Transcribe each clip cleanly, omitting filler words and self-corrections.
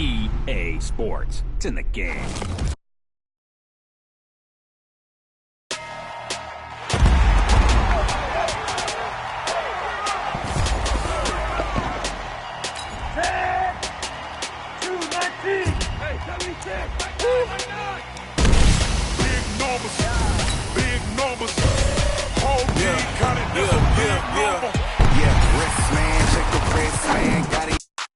EA Sports. It's in the game.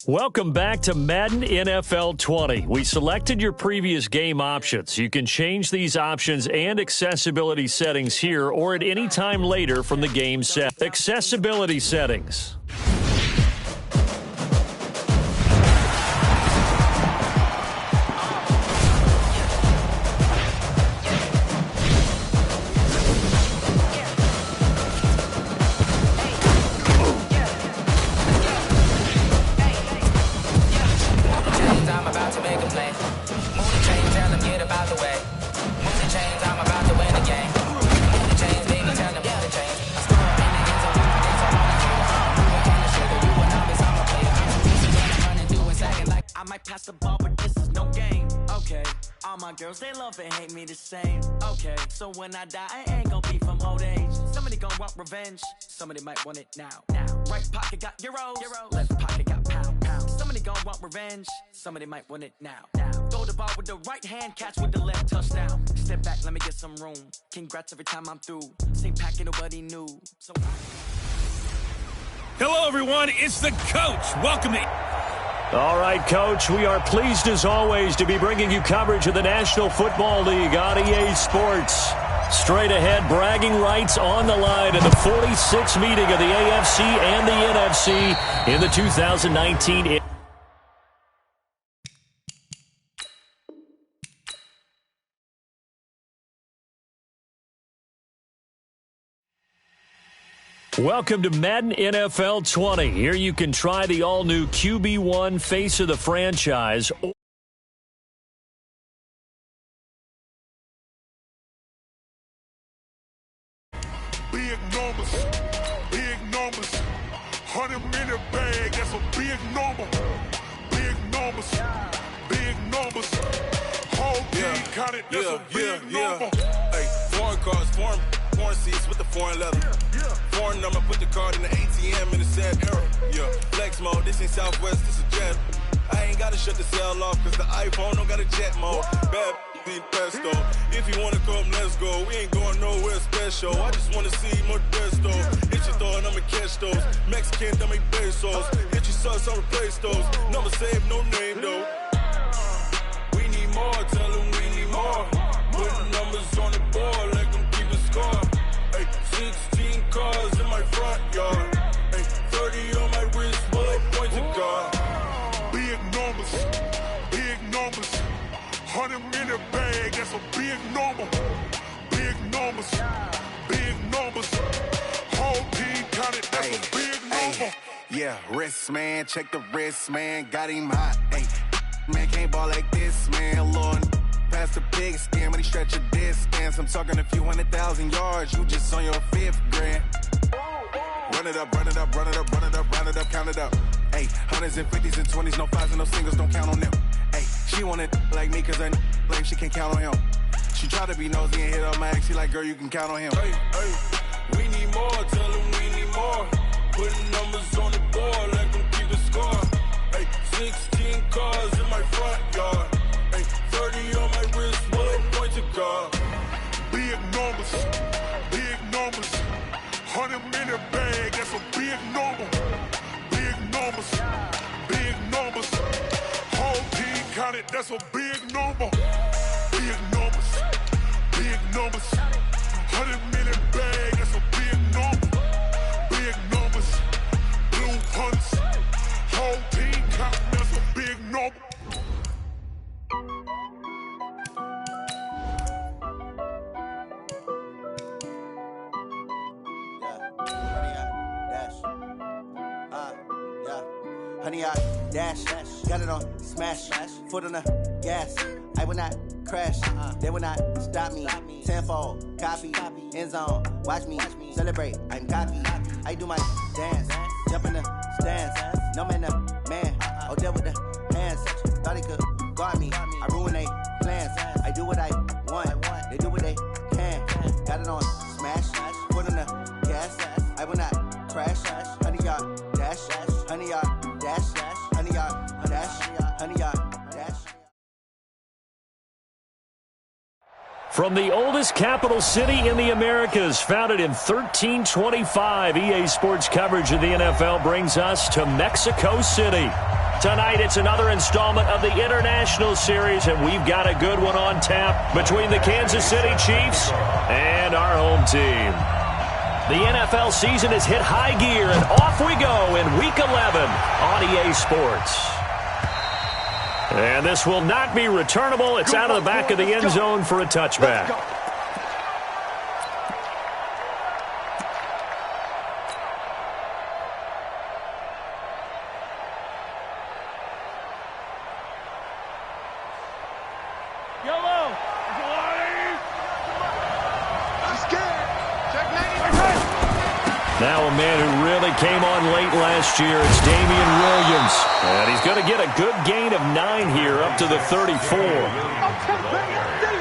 Welcome back to Madden NFL 20. We selected your previous game options. You can change these options and accessibility settings here or at any time later from the game set. Accessibility settings. Pass the ball, but this is no game. Okay, all my girls, they love and hate me the same. Okay, so when I die, I ain't gonna be from old age. Somebody gonna want revenge, somebody might want it now. Right pocket got euros, left pocket got pound. Somebody gonna want revenge, somebody might want it now. Throw the ball with the right hand, catch with the left, touchdown. Step back, let me get some room. Congrats every time I'm through. Same packet, nobody knew. So hello, everyone. It's the coach. Welcome to... All right, Coach, we are pleased as always to be bringing you coverage of the National Football League on EA Sports. Straight ahead, bragging rights on the line in the 46th meeting of the AFC and the NFC in the 2019. Welcome to Madden NFL 20. Here you can try the all-new QB1 face of the franchise. Big numbers, 100-minute bag, that's a big number. Big numbers, whole team counted, that's a big number. Hey, foreign cars, foreign seats with the foreign leather. Foreign number, put the card in the ATM in the sad era. Yeah, flex mode, this ain't Southwest, this a jet. I ain't gotta shut the cell off, cause the iPhone don't got a jet mode. Bad need pesto. If you wanna come, let's go. We ain't going nowhere special. I just wanna see more desto. Hit your thought, I'ma catch those. Mexican, don't make pesos. Hit your sauce, I'll replace those. Number save, no name though. We need more, tell them we need more. Put numbers on the board, let them keep a score. Hey, 16 cars in my front yard. Hey, 30 on my wrist, bullet points of God. Big numbers, 100-minute bag, that's a big number. Big numbers, whole team counted, that's a big number. Yeah, wrist man, check the wrist man, got him hot. Hey, man can't ball like this, man. Lord, past the pig skin when he stretch a distance. I'm talking a few 100,000 yards, you just on your 5th grand. Run it up, count it up. Hey, hundreds and 50s and 20s, no 5s and no singles, don't count on them. Hey, she want it like me, cause her lame, she can't count on him. She try to be nosy and hit up my ex, she like, girl, you can count on him. Hey, we need more, tell them we need more. Putting numbers on the board, let them keep the score. Hey, 16 cars in my front yard. Hey, 30 on my wrist, bullet points of God. Big numbers, 100-minute bag, that's a big number. Big numbers, whole team counted, that's a big number. Big numbers, 100-minute bag, that's a big number. Big numbers, blue hunts, whole team counted, that's a big number. Honey, I dash, got it on smash, foot on the gas. I will not crash, they will not stop me. Tenfold, copy, end zone, watch me celebrate. I'm copy, I do my dance, jump in the stands. No man, the man, oh, there with the hands. thought they could guard me. I ruin they plans. I do what I want. They do what they can. Got it on smash. Foot on the gas. I will not crash. 100-yard dash. 100-yard dash. 100-yard dash. 100-yard dash. From the oldest capital city in the Americas, founded in 1325, EA Sports coverage of the NFL brings us to Mexico City. Tonight, it's another installment of the International Series, and we've got a good one on tap between the Kansas City Chiefs and our home team. The NFL season has hit high gear, and off we go in Week 11 on EA Sports. And this will not be returnable. It's out of the back of the end zone for a touchback. Now a man who really came on late last year, it's Damian Williams. And he's going to get a good gain of 9 here up to the 34.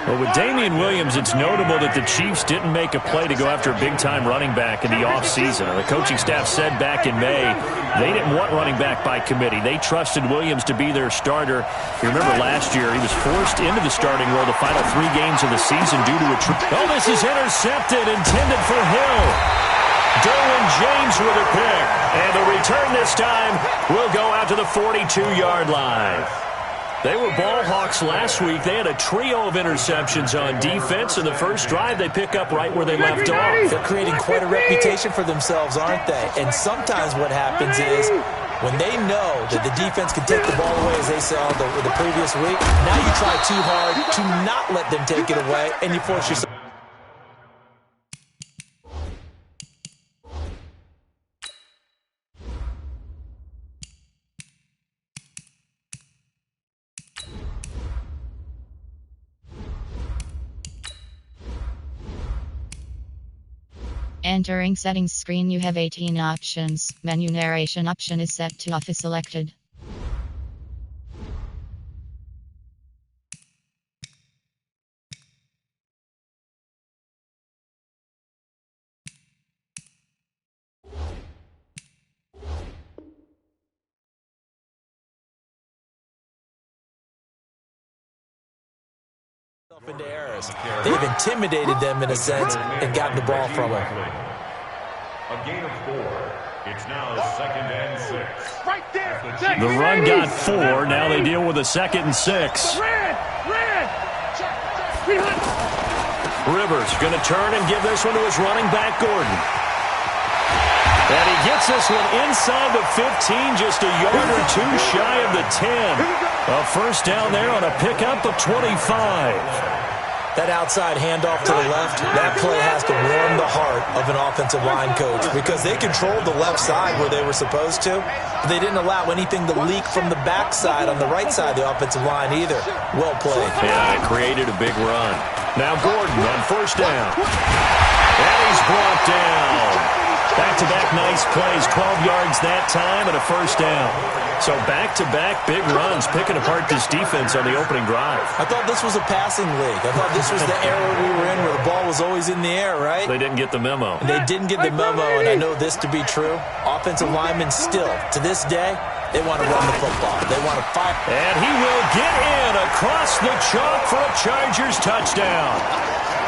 But with Damian Williams, it's notable that the Chiefs didn't make a play to go after a big-time running back in the offseason. The coaching staff said back in May they didn't want running back by committee. They trusted Williams to be their starter. You remember last year he was forced into the starting role the final 3 games of the season due to a Oh, this is intercepted, intended for Hill. Derwin James with a pick. And the return this time will go out to the 42-yard line. They were ball hawks last week. They had a trio of interceptions on defense. In the first drive, they pick up right where they left off. They're creating quite a reputation for themselves, aren't they? And sometimes what happens is when they know that the defense can take the ball away, as they saw the previous week, now you try too hard to not let them take it away, and you force yourself. Entering settings screen, you have 18 options. Menu narration option is set to off is selected. Into errors. They've intimidated them in a sense and gotten the ball from them. A gain of 4. It's now 2nd and 6. Right there. The run got 4. Now they deal with a 2nd and 6. Rivers going to turn and give this one to his running back, Gordon. And he gets this one inside the 15, just a yard or 2 shy of the 10. A first down there on a pickup of 25. That outside handoff to the left, that play has to warm the heart of an offensive line coach because they controlled the left side where they were supposed to. But they didn't allow anything to leak from the backside on the right side of the offensive line either. Well played. Yeah, it created a big run. Now Gordon on first down. And he's brought down. Back-to-back nice plays, 12 yards that time and a first down. So back-to-back big runs, picking apart this defense on the opening drive. I thought this was a passing league. I thought this was the era we were in where the ball was always in the air, right? They didn't get the memo. They didn't get the memo, and I know this to be true. Offensive linemen still, to this day, they want to run the football. They want to fire. And he will get in across the chalk for a Chargers touchdown.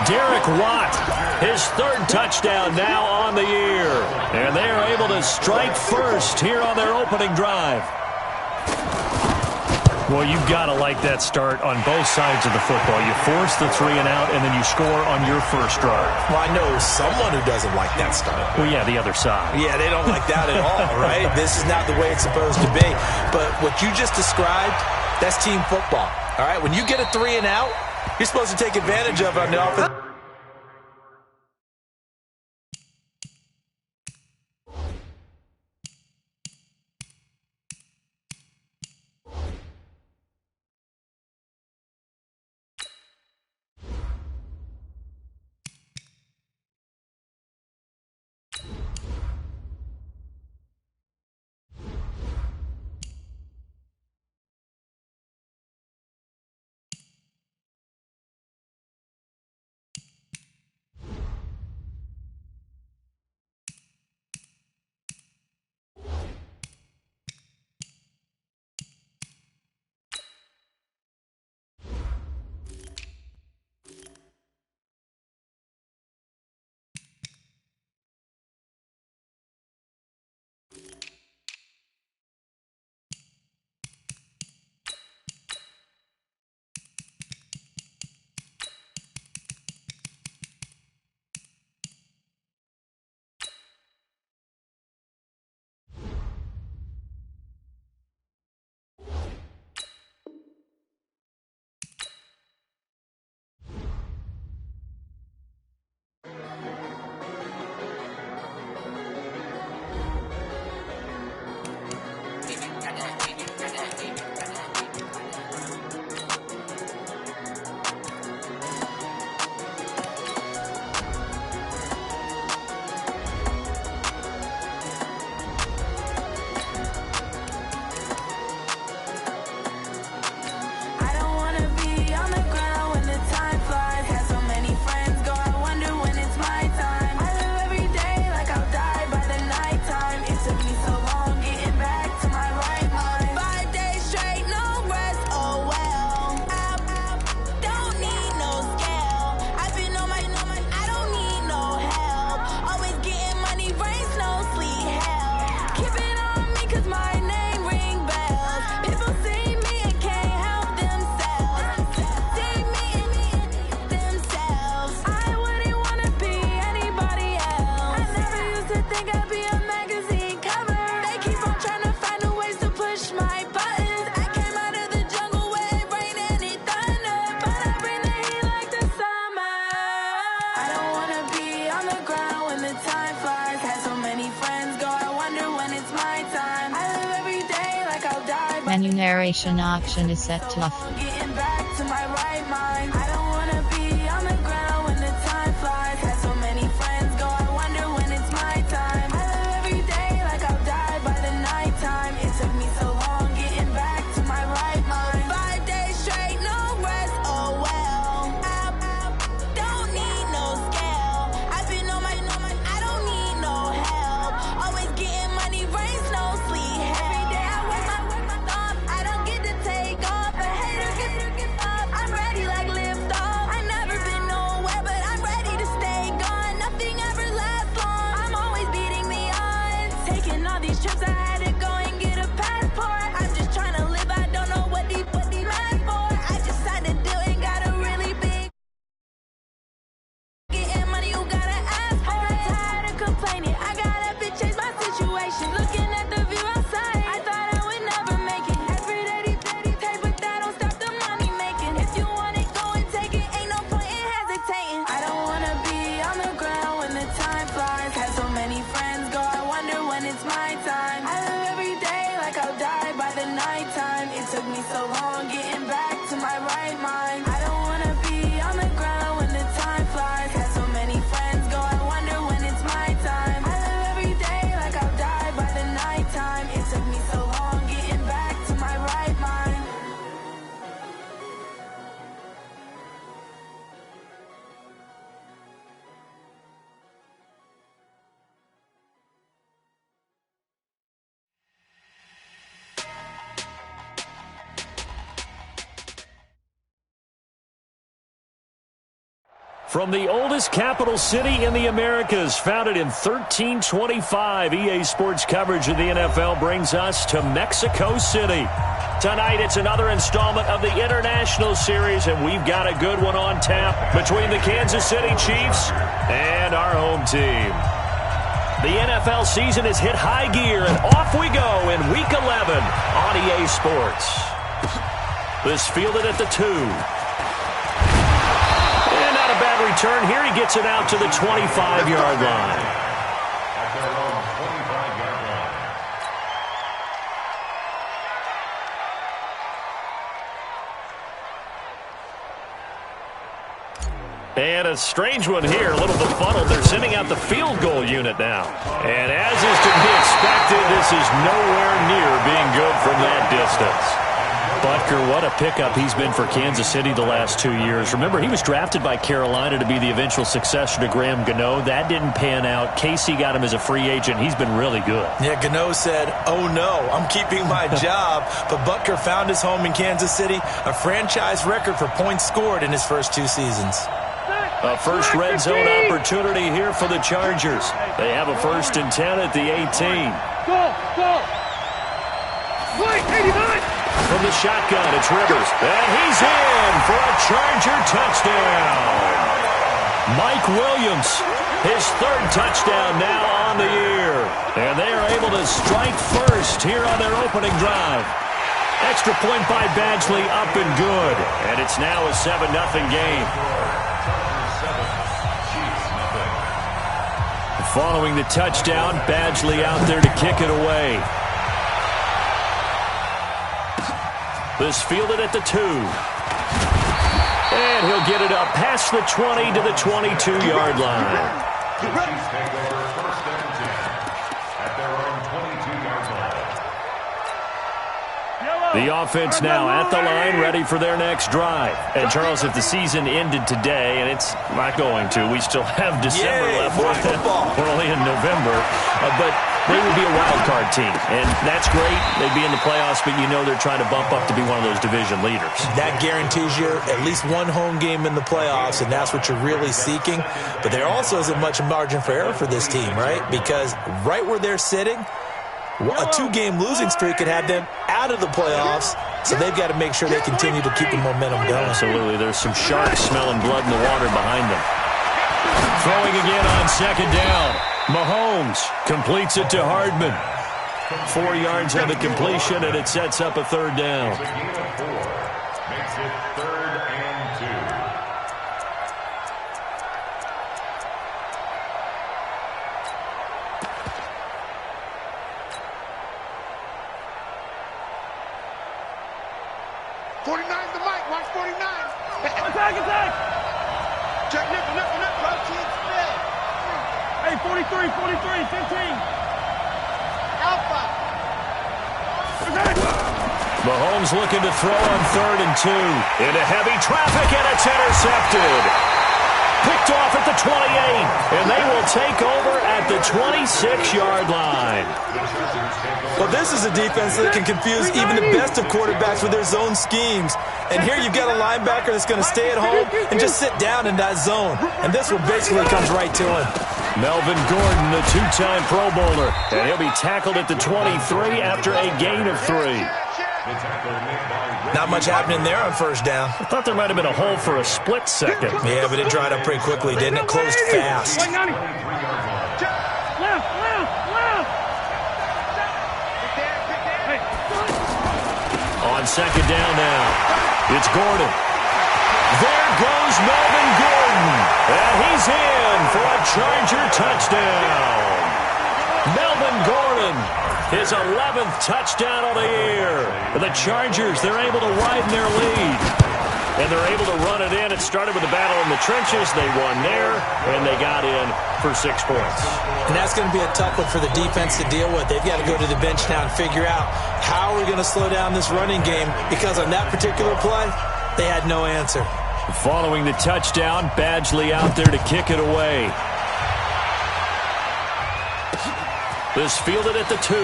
Derek Watt, his 3rd touchdown now on the year. And they are able to strike first here on their opening drive. Well, you've got to like that start on both sides of the football. You force the 3 and out, and then you score on your first drive. Well, I know someone who doesn't like that start. Well, yeah, the other side. Yeah, they don't like that at all, right? This is not the way it's supposed to be. But what you just described, that's team football. All right, when you get a 3 and out, you're supposed to take advantage of it on the offense. Menu narration option is set to off. Getting back to my right mind. I don't wanna be on the ground when the time flies. Had so many friends go, I wonder when it's my time. I live every day like I'll die by the nighttime. It took me so long getting back to my right mind. 5 days straight, no rest, oh well. I don't need no scale. I've been on my, I don't need no help. Always getting money, rains, no sleep. Every day I work my thumb. I don't get to take off. A hater get up. I'm ready like lift off. I've never been nowhere, but I'm ready to stay gone. Nothing ever lasts long. I'm always beating the odds. Taking all these trips, I had to go and get a passport. I'm just trying to live. I don't know what these mad for. I just signed a deal and got a really big. Getting money, you gotta ask for it. I'm tired of complaining. I gotta bitch change my situation. Looking at the view outside, I thought I would never make it. Every day they take, but that don't stop the money making. If you want it, go and take it. Ain't no point in hesitating. I don't wanna be on the ground when the time flies. Had so many friends go, I wonder when it's my time. I live every day like I'll die by the nighttime. It took me so long getting back to my right mind. I don't wanna be on the ground when the time flies. Had so many friends go, I wonder when it's my time. I live every day like I'll die by the nighttime. It took me so long getting back to my right mind. From the oldest capital city in the Americas, founded in 1325, EA Sports coverage of the NFL brings us to Mexico City. Tonight, it's another installment of the International Series, and we've got a good one on tap between the Kansas City Chiefs and our home team. The NFL season has hit high gear, and off we go in Week 11 on EA Sports. This fielded at the 2. A bad return here. He gets it out to the 25-yard line. At their own 25-yard line. And a strange one here, a little befuddled. They're sending out the field goal unit now. And as is to be expected, this is nowhere near being good from that distance. Butker, what a pickup he's been for Kansas City the last 2 years. Remember, he was drafted by Carolina to be the eventual successor to Graham Gano. That didn't pan out. Casey got him as a free agent. He's been really good. Yeah, Gano said, oh no, I'm keeping my job. But Butker found his home in Kansas City, a franchise record for points scored in his first 2 seasons. A first red zone opportunity here for the Chargers. They have a 1st and 10 at the 18. Go! Right, 89! From the shotgun, it's Rivers. And he's in for a Charger touchdown. Mike Williams, his 3rd touchdown now on the year. And they are able to strike first here on their opening drive. Extra point by Badgley, up and good. And it's now a 7-0 game. Following the touchdown, Badgley out there to kick it away. This fielded at the 2. And he'll get it up past the 20 to the 22-yard line. The Chiefs take over 1st and 10 at their own 22-yard line. The offense now at the line, ready for their next drive. And, Charles, if the season ended today, and it's not going to, we still have December left. We're only in November. But they would be a wild card team, and that's great. They'd be in the playoffs, but you know they're trying to bump up to be one of those division leaders. That guarantees you at least one home game in the playoffs, and that's what you're really seeking. But there also isn't much margin for error for this team, right? Because right where they're sitting, a 2-game losing streak could have them out of the playoffs, so they've got to make sure they continue to keep the momentum going. Absolutely. There's some sharks smelling blood in the water behind them. Throwing again on 2nd down. Mahomes completes it to Hardman. 4 yards on the completion, and it sets up a 3rd down. It's a gain of 4. Makes it 3rd and 2. 49's the mic. Watch 49. Attack, attack. Check nickel. Protein spin. Hey, 43, 15. Alpha. Mahomes looking to throw on 3rd and 2. Into heavy traffic, and it's intercepted. Picked off at the 28, and they will take over at the 26-yard line. Well, this is a defense that can confuse even the best of quarterbacks with their zone schemes. And here you've got a linebacker that's going to stay at home and just sit down in that zone. And this one basically comes right to him. Melvin Gordon, the 2-time Pro Bowler, and he'll be tackled at the 23 after a gain of 3. Not much happening there on first down. I thought there might have been a hole for a split second. Yeah, but it dried up pretty quickly, didn't it? Closed fast. Left. On second down now, it's Gordon. There goes Melvin Gordon, and he's in for a Charger touchdown. Melvin Gordon, his 11th touchdown of the year. The Chargers, they're able to widen their lead, and they're able to run it in. It started with a battle in the trenches. They won there, and they got in for 6 points. And that's going to be a tough one for the defense to deal with. They've got to go to the bench now and figure out how we're going to slow down this running game, because on that particular play, they had no answer. Following the touchdown, Badgley out there to kick it away. This fielded at the 2.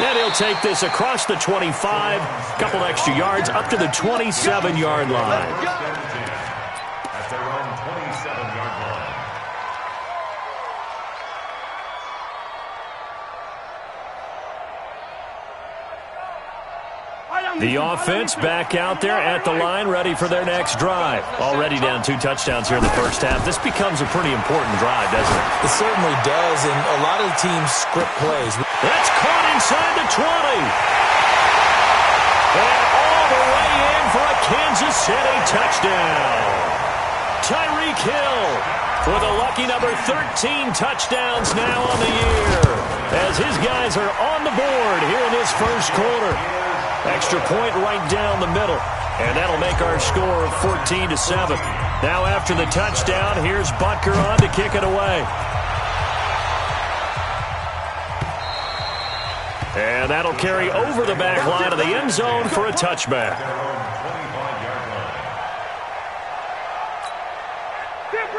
And he'll take this across the 25, couple extra yards up to the 27-yard line. At their own 27-yard line. The offense back out there at the line, ready for their next drive. Already down 2 touchdowns here in the first half. This becomes a pretty important drive, doesn't it? It certainly does, and a lot of the teams script plays. That's caught inside the 20. And all the way in for a Kansas City touchdown. Tyreek Hill with a lucky number 13 touchdowns now on the year, as his guys are on the board here in this first quarter. Extra point right down the middle, and that'll make our score of 14-7. Now after the touchdown, here's Butker on to kick it away. And that'll carry over the back line of the end zone for a touchback.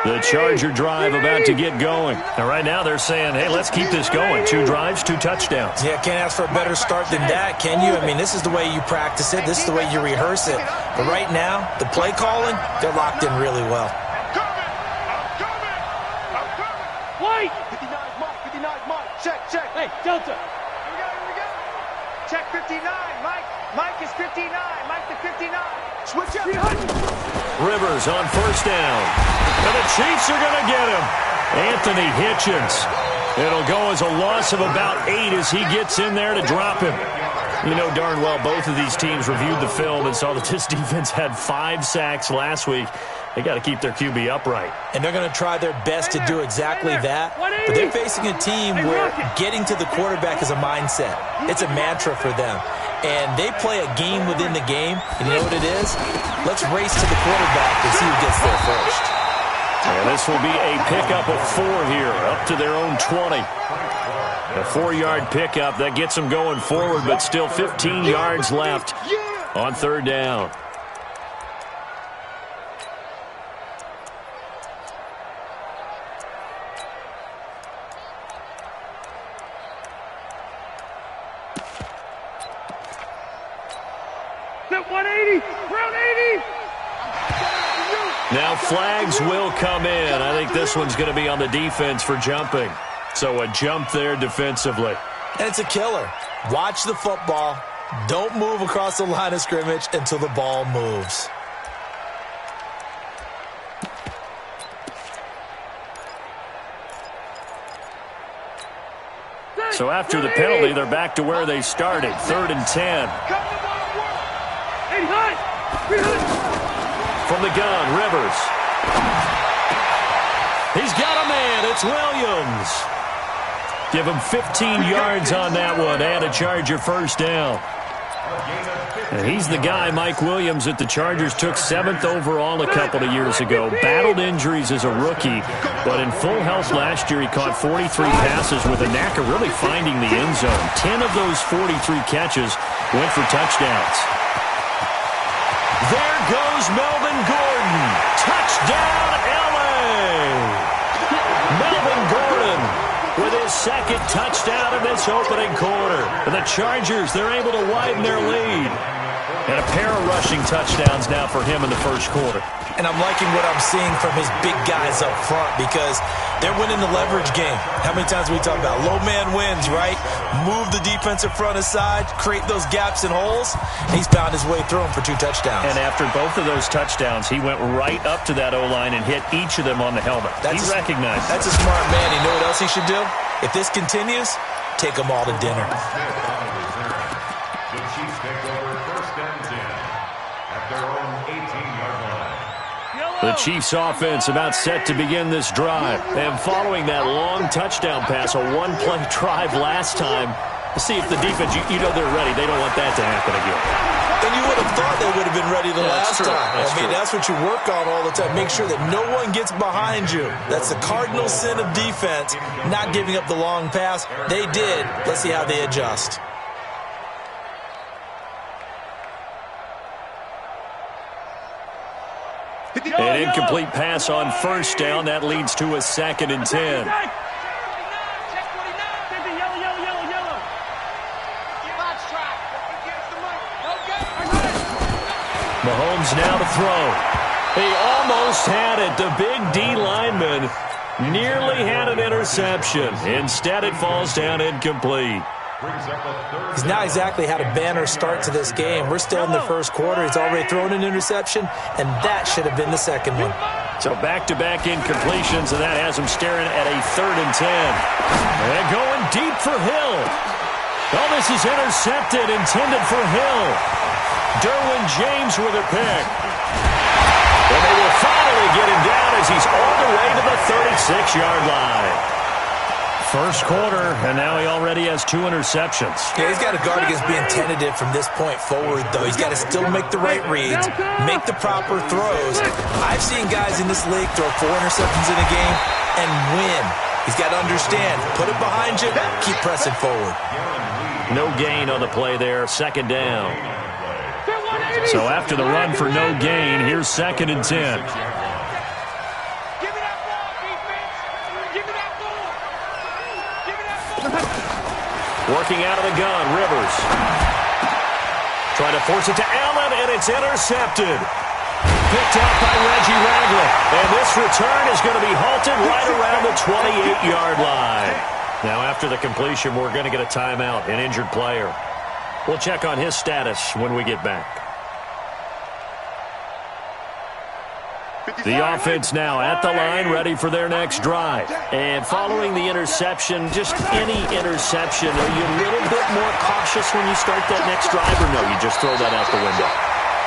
The Charger drive about to get going. And right now they're saying, hey, let's keep this going. 2 drives, 2 touchdowns. Yeah, can't ask for a better start than that, can you? I mean, this is the way you practice it. This is the way you rehearse it. But right now, the play calling, they're locked in really well. White! 59's Mike. Check. Hey, Delta. Here we go. Check 59. Mike is 59. Mike to 59. Switch up. Rivers on first down. And the Chiefs are going to get him. Anthony Hitchens. It'll go as a loss of about 8 as he gets in there to drop him. You know darn well both of these teams reviewed the film and saw that this defense had 5 sacks last week. They got to keep their QB upright. And they're going to try their best to do exactly that. But they're facing a team where getting to the quarterback is a mindset. It's a mantra for them. And they play a game within the game. And you know what it is? Let's race to the quarterback and see who gets there first. And this will be a pickup of 4 here, up to their own 20. A 4-yard pickup that gets them going forward, but still 15 yards left on third down. Set 180, round 80. Now flags will come in. I think this one's going to be on the defense for jumping. So a jump there defensively. And it's a killer. Watch the football. Don't move across the line of scrimmage until the ball moves. So after the penalty, they're back to where they started. 3rd and 10. From the gun, Rivers. He's got a man. It's Williams. Give him 15 yards on that one and a Charger first down. And he's the guy, Mike Williams, that the Chargers took 7th overall a couple of years ago. Battled injuries as a rookie, but in full health last year, he caught 43 passes with a knack of really finding the end zone. 10 of those 43 catches went for touchdowns. There goes Melvin Gordon. Touchdown, L.A. Melvin Gordon with his second touchdown in this opening quarter. And the Chargers, they're able to widen their lead. And a pair of rushing touchdowns now for him in the first quarter. And I'm liking what I'm seeing from his big guys up front because they're winning the leverage game. How many times we talk about low man wins, right? Move the defensive front aside, create those gaps and holes. He's found his way through them for 2 touchdowns. And after both of those touchdowns, he went right up to that O-line and hit each of them on the helmet. He recognized That's a smart man. You know what else he should do? If this continues, take them all to dinner. The Chiefs take over 1st and 10 at their own 18-yard line. The Chiefs offense about set to begin this drive. And following that long touchdown pass, a one-play drive last time, see if the defense, you know they're ready. They don't want that to happen again. And you would have thought they would have been ready the last time. That's what you work on all the time. Make sure that no one gets behind you. That's the cardinal sin of defense, not giving up the long pass. They did. Let's see how they adjust. An incomplete pass on first down. That leads to a 2nd and 10. Mahomes now to throw. He almost had it. The big D lineman nearly had an interception. Instead, it falls down incomplete. He's not exactly had a banner start to this game. We're still in the first quarter. He's already thrown an interception, and that should have been the second one. So back-to-back incompletions, and that has him staring at a 3rd and 10. And going deep for Hill. Oh, this is intercepted, intended for Hill. Derwin James with a pick. And they will finally get him down as he's all the way to the 36-yard line. First quarter, and now he already has 2 interceptions. Yeah, he's got to guard against being tentative from this point forward, though. He's got to still make the right reads, make the proper throws. I've seen guys in this league throw 4 interceptions in a game and win. He's got to understand, put it behind you, keep pressing forward. No gain on the play there, 2nd down. So after the run for no gain, here's 2nd and 10. Working out of the gun, Rivers. Trying to force it to Allen, and it's intercepted. Picked up by Reggie Ragland. And this return is going to be halted right around the 28-yard line. Now, after the completion, we're going to get a timeout, an injured player. We'll check on his status when we get back. The offense now at the line, ready for their next drive. And following the interception, just any interception, are you a little bit more cautious when you start that next drive, or no, you just throw that out the window?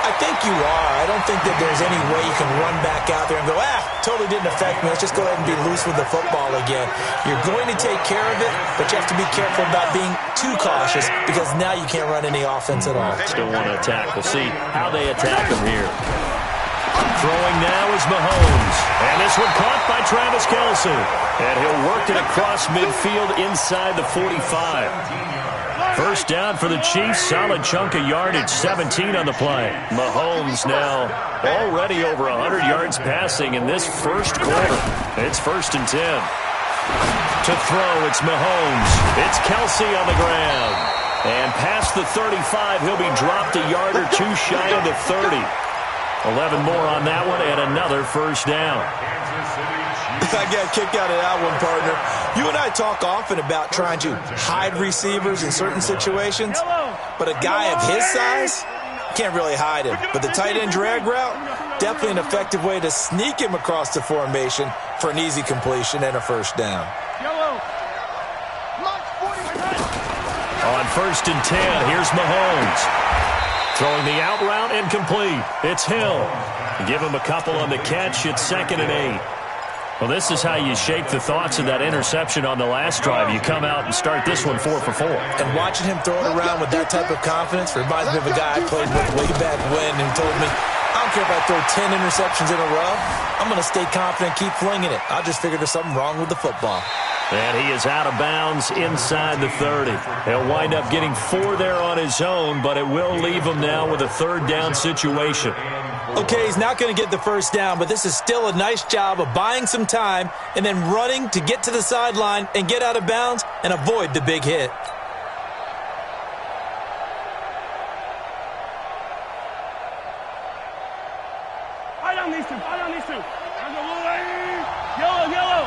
I think you are. I don't think that there's any way you can run back out there and go, totally didn't affect me. Let's just go ahead and be loose with the football again. You're going to take care of it, but you have to be careful about being too cautious because now you can't run any offense at all. Still want to attack. We'll see how they attack them here. Throwing now is Mahomes. And this one caught by Travis Kelce. And he'll work it across midfield inside the 45. First down for the Chiefs. Solid chunk of yardage. 17 on the play. Mahomes now already over 100 yards passing in this first quarter. It's 1st and 10. To throw, it's Mahomes. It's Kelce on the ground. And past the 35, he'll be dropped a yard or 2 shy of the 30. 11 more on that one, and another first down. I got a kick out of that one, partner. You and I talk often about trying to hide receivers in certain situations, but a guy of his size can't really hide him. But the tight end drag route, definitely an effective way to sneak him across the formation for an easy completion and a first down. On 1st and 10, here's Mahomes. Throwing the out route, incomplete. It's Hill. Give him a couple on the catch. It's 2nd and 8. Well, this is how you shape the thoughts of that interception on the last drive. You come out and start this one 4 for 4. And watching him throw it around with that type of confidence reminds me of a guy I played with way back when who told me, I don't care if I throw 10 interceptions in a row. I'm going to stay confident, keep flinging it. I just figured there's something wrong with the football. And he is out of bounds inside the 30. He'll wind up getting 4 there on his own, but it will leave him now with a third down situation. Okay, he's not going to get the first down, but this is still a nice job of buying some time and then running to get to the sideline and get out of bounds and avoid the big hit. I don't need to. Yellow.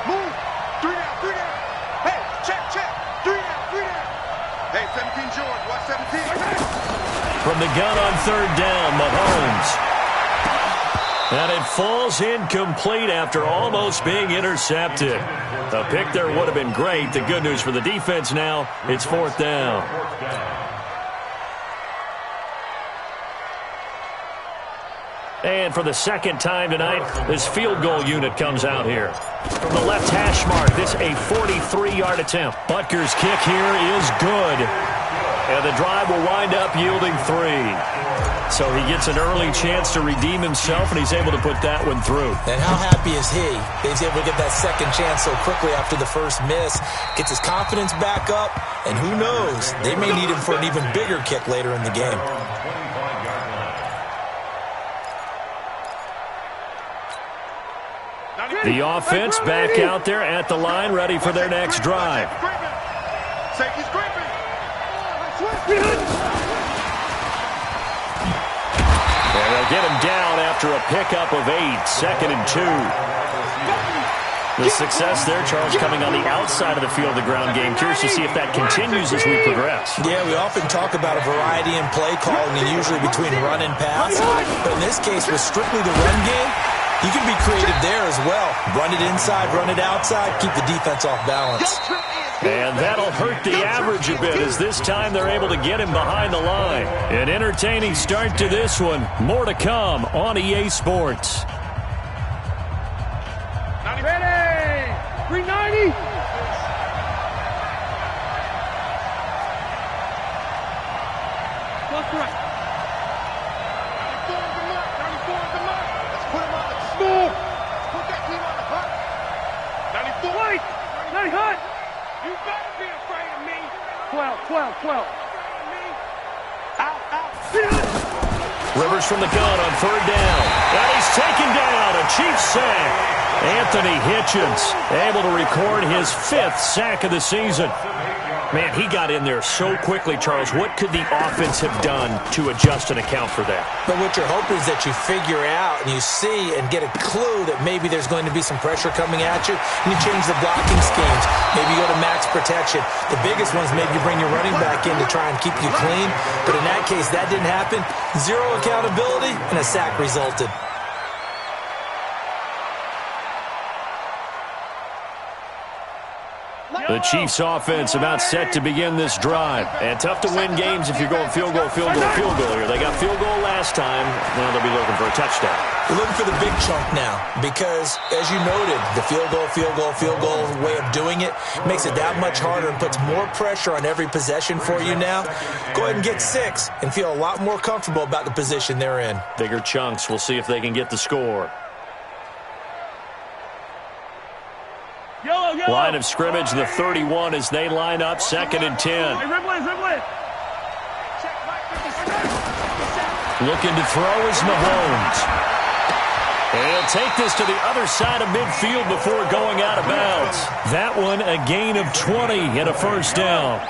Move. 3 down. Hey, check. 3 down. Hey, 17 George, watch 17. From the gun on third down, Mahomes. And it falls incomplete after almost being intercepted. A pick there would have been great. The good news for the defense now, it's 4th down. And for the second time tonight, this field goal unit comes out here. From the left hash mark, this a 43-yard attempt. Butker's kick here is good. And the drive will wind up yielding 3. So he gets an early chance to redeem himself, and he's able to put that one through. And how happy is he? He's able to get that second chance so quickly after the first miss. Gets his confidence back up, and who knows, they may need him for an even bigger kick later in the game. The offense back out there at the line, ready for their next drive. Safety's creeping. And they'll get him down after a pickup of 8, 2nd and 2. The success there, Charles, coming on the outside of the field, the ground game. Curious to see if that continues as we progress. Yeah, we often talk about a variety in play calling, and usually between run and pass. But in this case, with strictly the run game, you can be creative there as well. Run it inside, run it outside, keep the defense off balance. And that'll hurt the average a bit as this time they're able to get him behind the line. An entertaining start to this one. More to come on EA Sports. Ready! 390! Plus right. Put that team on the hunt. 94. Wait! 90 hut! You better be afraid of me. 12. Out. Rivers from the gun on third down. And he's taken down. A Chiefs sack. Anthony Hitchens able to record his 5th sack of the season. Man, he got in there so quickly, Charles. What could the offense have done to adjust and account for that? But what you're hoping is that you figure out and you see and get a clue that maybe there's going to be some pressure coming at you, and you change the blocking schemes. Maybe you go to max protection. The biggest one is maybe you bring your running back in to try and keep you clean. But in that case, that didn't happen. 0 accountability, and a sack resulted. The Chiefs offense about set to begin this drive. And tough to win games if you're going field goal here. They got field goal last time. Now they'll be looking for a touchdown. We're looking for the big chunk now because, as you noted, the field goal way of doing it makes it that much harder and puts more pressure on every possession for you now. Go ahead and get 6 and feel a lot more comfortable about the position they're in. Bigger chunks. We'll see if they can get the score. Yellow. Line of scrimmage, the 31 as they line up, 2nd and 10. Dribble. Looking to throw is Mahomes. And he'll take this to the other side of midfield before going out of bounds. That one a gain of 20 and a first down.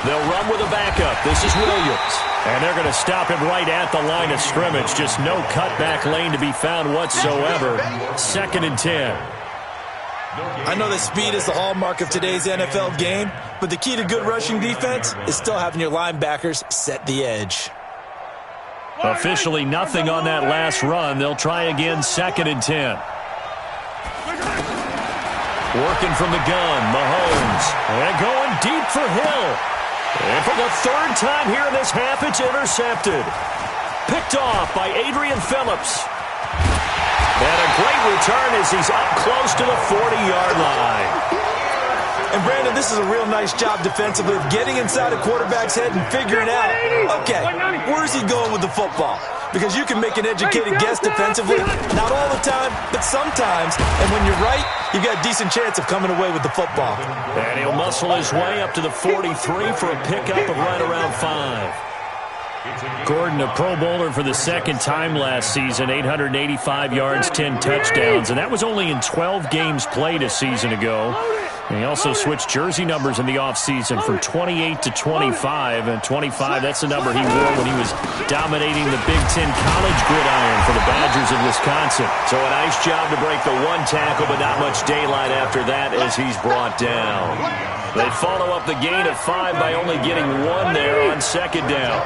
They'll run with a backup. This is Williams. And they're going to stop him right at the line of scrimmage. Just no cutback lane to be found whatsoever. 2nd and 10. I know that speed is the hallmark of today's NFL game, but the key to good rushing defense is still having your linebackers set the edge. Officially nothing on that last run. They'll try again, 2nd and 10. Working from the gun, Mahomes. And going deep for Hill. And for the third time here in this half, it's intercepted. Picked off by Adrian Phillips. And a great return as he's up close to the 40-yard line. And, Brandon, this is a real nice job defensively of getting inside a quarterback's head and figuring out, okay, where's he going with the football? Because you can make an educated guess defensively, not all the time, but sometimes. And when you're right, you've got a decent chance of coming away with the football. And he'll muscle his way up to the 43 for a pickup of right around 5. Gordon, a Pro Bowler for the second time last season, 885 yards, 10 touchdowns, and that was only in 12 games played a season ago. And he also switched jersey numbers in the offseason from 28 to 25, and 25, that's the number he wore when he was dominating the Big Ten college gridiron for the Badgers of Wisconsin. So a nice job to break the one tackle, but not much daylight after that as he's brought down. They follow up the gain of 5 by only getting 1 there on second down.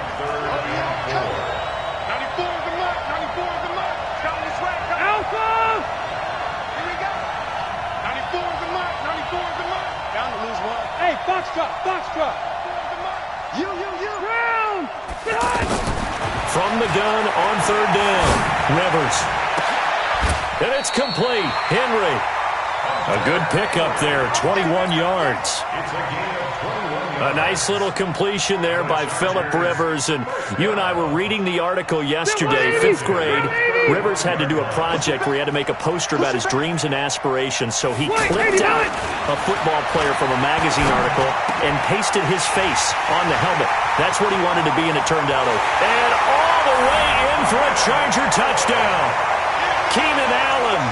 Box drop. You. Ground. From the gun on third down, Rivers. And it's complete. Henry. A good pickup there, 21 yards. A nice little completion there by Phillip Rivers. And you and I were reading the article yesterday, 5th grade. Rivers had to do a project where he had to make a poster about his dreams and aspirations. So he clipped out a football player from a magazine article and pasted his face on the helmet. That's what he wanted to be, and it turned out. And all the way in for a Charger touchdown. Keenan Allen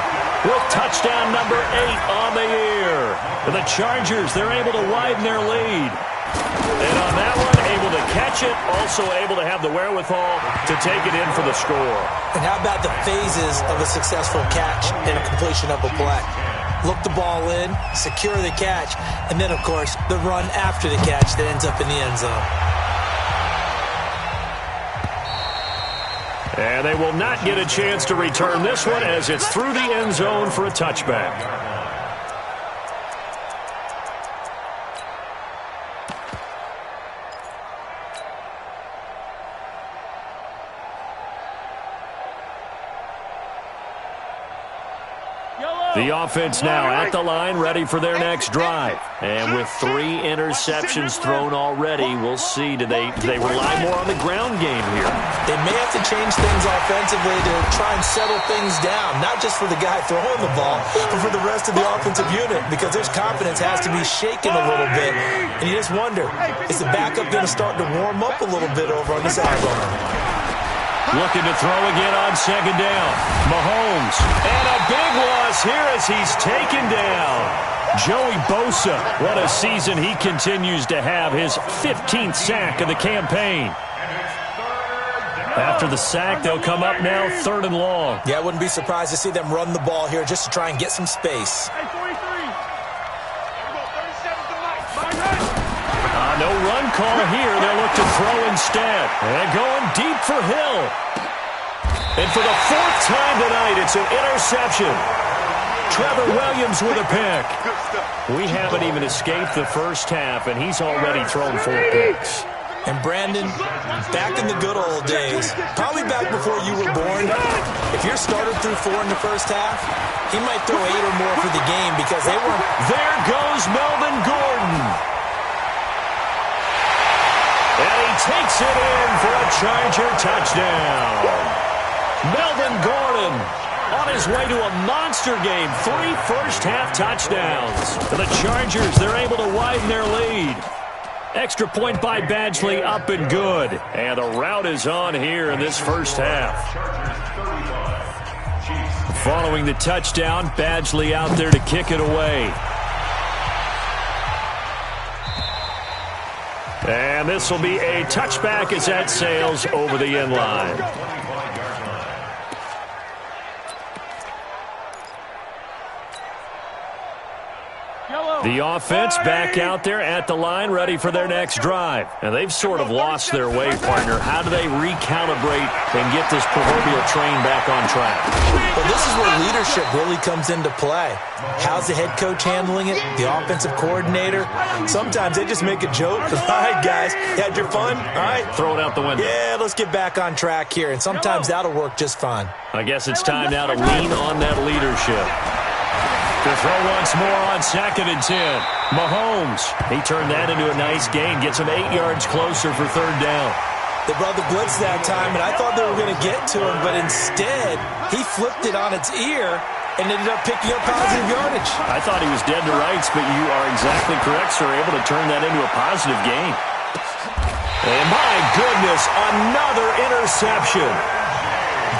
with touchdown number 8 on the year. And the Chargers, they're able to widen their lead. And on that one, able to catch it, also able to have the wherewithal to take it in for the score. And how about the phases of a successful catch and a completion of a play? Look the ball in, secure the catch, and then, of course, the run after the catch that ends up in the end zone. And they will not get a chance to return this one as it's through the end zone for a touchback. The offense now at the line, ready for their next drive. And with 3 interceptions thrown already, we'll see. Do they rely more on the ground game here? They may have to change things offensively to try and settle things down, not just for the guy throwing the ball, but for the rest of the offensive unit, because their confidence has to be shaken a little bit. And you just wonder, is the backup going to start to warm up a little bit over on the sideline? Looking to throw again on second down. Mahomes. And a big loss here as he's taken down. Joey Bosa. What a season he continues to have. His 15th sack of the campaign. After the sack, they'll come up now 3rd and long. Yeah, I wouldn't be surprised to see them run the ball here just to try and get some space. No run call here. They'll look to throw instead. And going deep for Hill. And for the 4th time tonight, it's an interception. Trevor Williams with a pick. We haven't even escaped the first half, and he's already thrown 4 picks. And Brandon, back in the good old days, probably back before you were born, if your starter threw 4 in the first half, he might throw 8 or more for the game because they weren't. There goes Melvin Gordon. And he takes it in for a Charger touchdown. Melvin Gordon on his way to a monster game. 3 first-half touchdowns. For the Chargers, they're able to widen their lead. Extra point by Badgley, up and good. And the route is on here in this first half. Following the touchdown, Badgley out there to kick it away. And this will be a touchback as that sails over the end line. The offense back out there at the line, ready for their next drive. And they've sort of lost their way, partner. How do they recalibrate and get this proverbial train back on track? Well, this is where leadership really comes into play. How's the head coach handling it? The offensive coordinator? Sometimes they just make a joke. All right, guys, you had your fun? All right. Throw it out the window. Yeah, let's get back on track here. And sometimes that'll work just fine. I guess it's time now to lean on that leadership. To throw once more on 2nd and 10. Mahomes, he turned that into a nice gain. Gets him 8 yards closer for 3rd down. They brought the blitz that time, and I thought they were going to get to him, but instead, he flipped it on its ear and ended up picking up positive yardage. I thought he was dead to rights, but you are exactly correct, sir. Able to turn that into a positive gain. And my goodness, another interception.